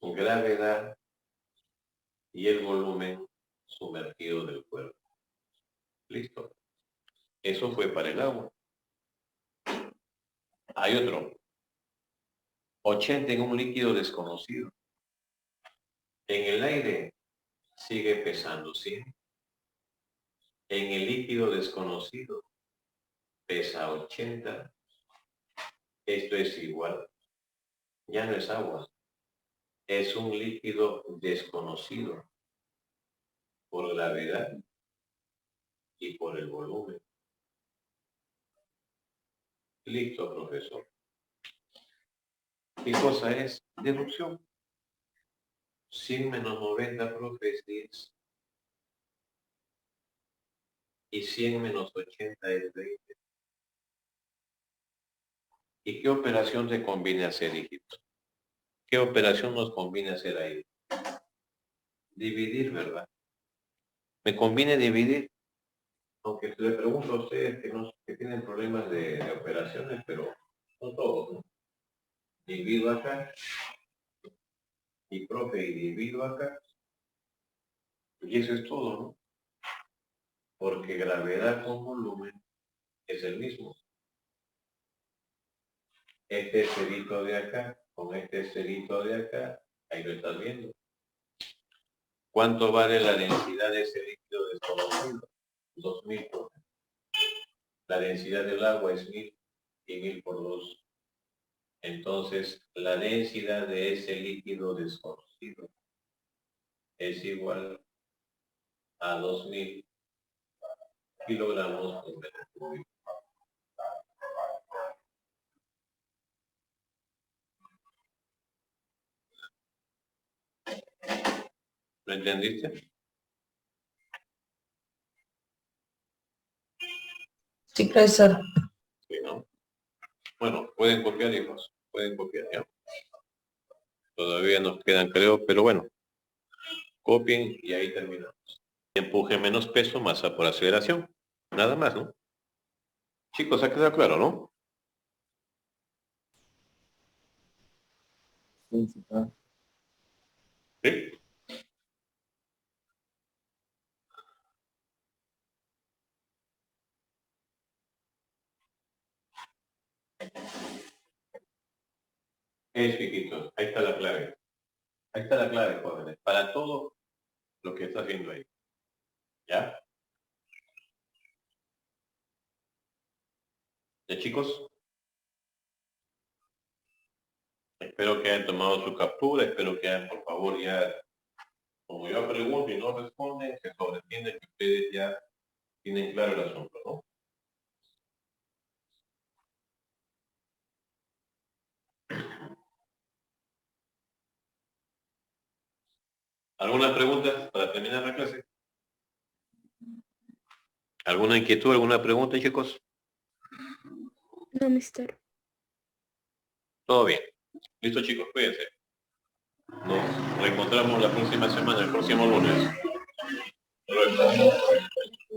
gravedad y el volumen sumergido del cuerpo. Listo. Eso fue para el agua. Hay otro. 80 en un líquido desconocido. En el aire sigue pesando 100. En el líquido desconocido pesa 80. Esto es igual. Ya no es agua. Es un líquido desconocido por gravedad y por el volumen. Listo, profesor. ¿Qué cosa es? Deducción. 100 menos 90, profe, es 10. Y 100 menos 80 es 20. ¿Y qué operación te conviene hacer, hijito? ¿Qué operación nos conviene hacer ahí? Dividir, ¿verdad? Me conviene dividir. Aunque le pregunto a ustedes que tienen problemas de operaciones, pero no todos, ¿no? Divido acá. Y profe, y divido acá. Y eso es todo, ¿no? Porque gravedad con volumen es el mismo. Este cerito de acá con este cerito de acá, ahí lo estás viendo. ¿Cuánto vale la densidad de ese líquido desconocido? 2000 por. La densidad del agua es 1000 y 1000 por 2. Entonces, la densidad de ese líquido desconocido es igual a 2000 kilogramos por metro cúbico. ¿Lo entendiste? Sí, profesor. Sí, ¿no? Bueno, pueden copiar, hijos. Pueden copiar, ¿ya? Todavía nos quedan, creo, pero bueno. Copien y ahí terminamos. Empuje menos peso, masa por aceleración. Nada más, ¿no? Chicos, ha quedado claro, ¿no? principal. ¿Sí? Chiquitos, ahí está la clave. Ahí está la clave, jóvenes. Para todo lo que está haciendo ahí. ¿Ya? ¿Ya, chicos? Espero que hayan tomado su captura, espero que hayan, por favor, ya, como yo pregunto y no responden, se sobreentiende que ustedes ya tienen claro el asunto, ¿no? ¿Alguna pregunta para terminar la clase? ¿Alguna inquietud, alguna pregunta, chicos? No, mister. Todo bien. Listo, chicos, cuídense. Nos reencontramos la próxima semana, el próximo lunes.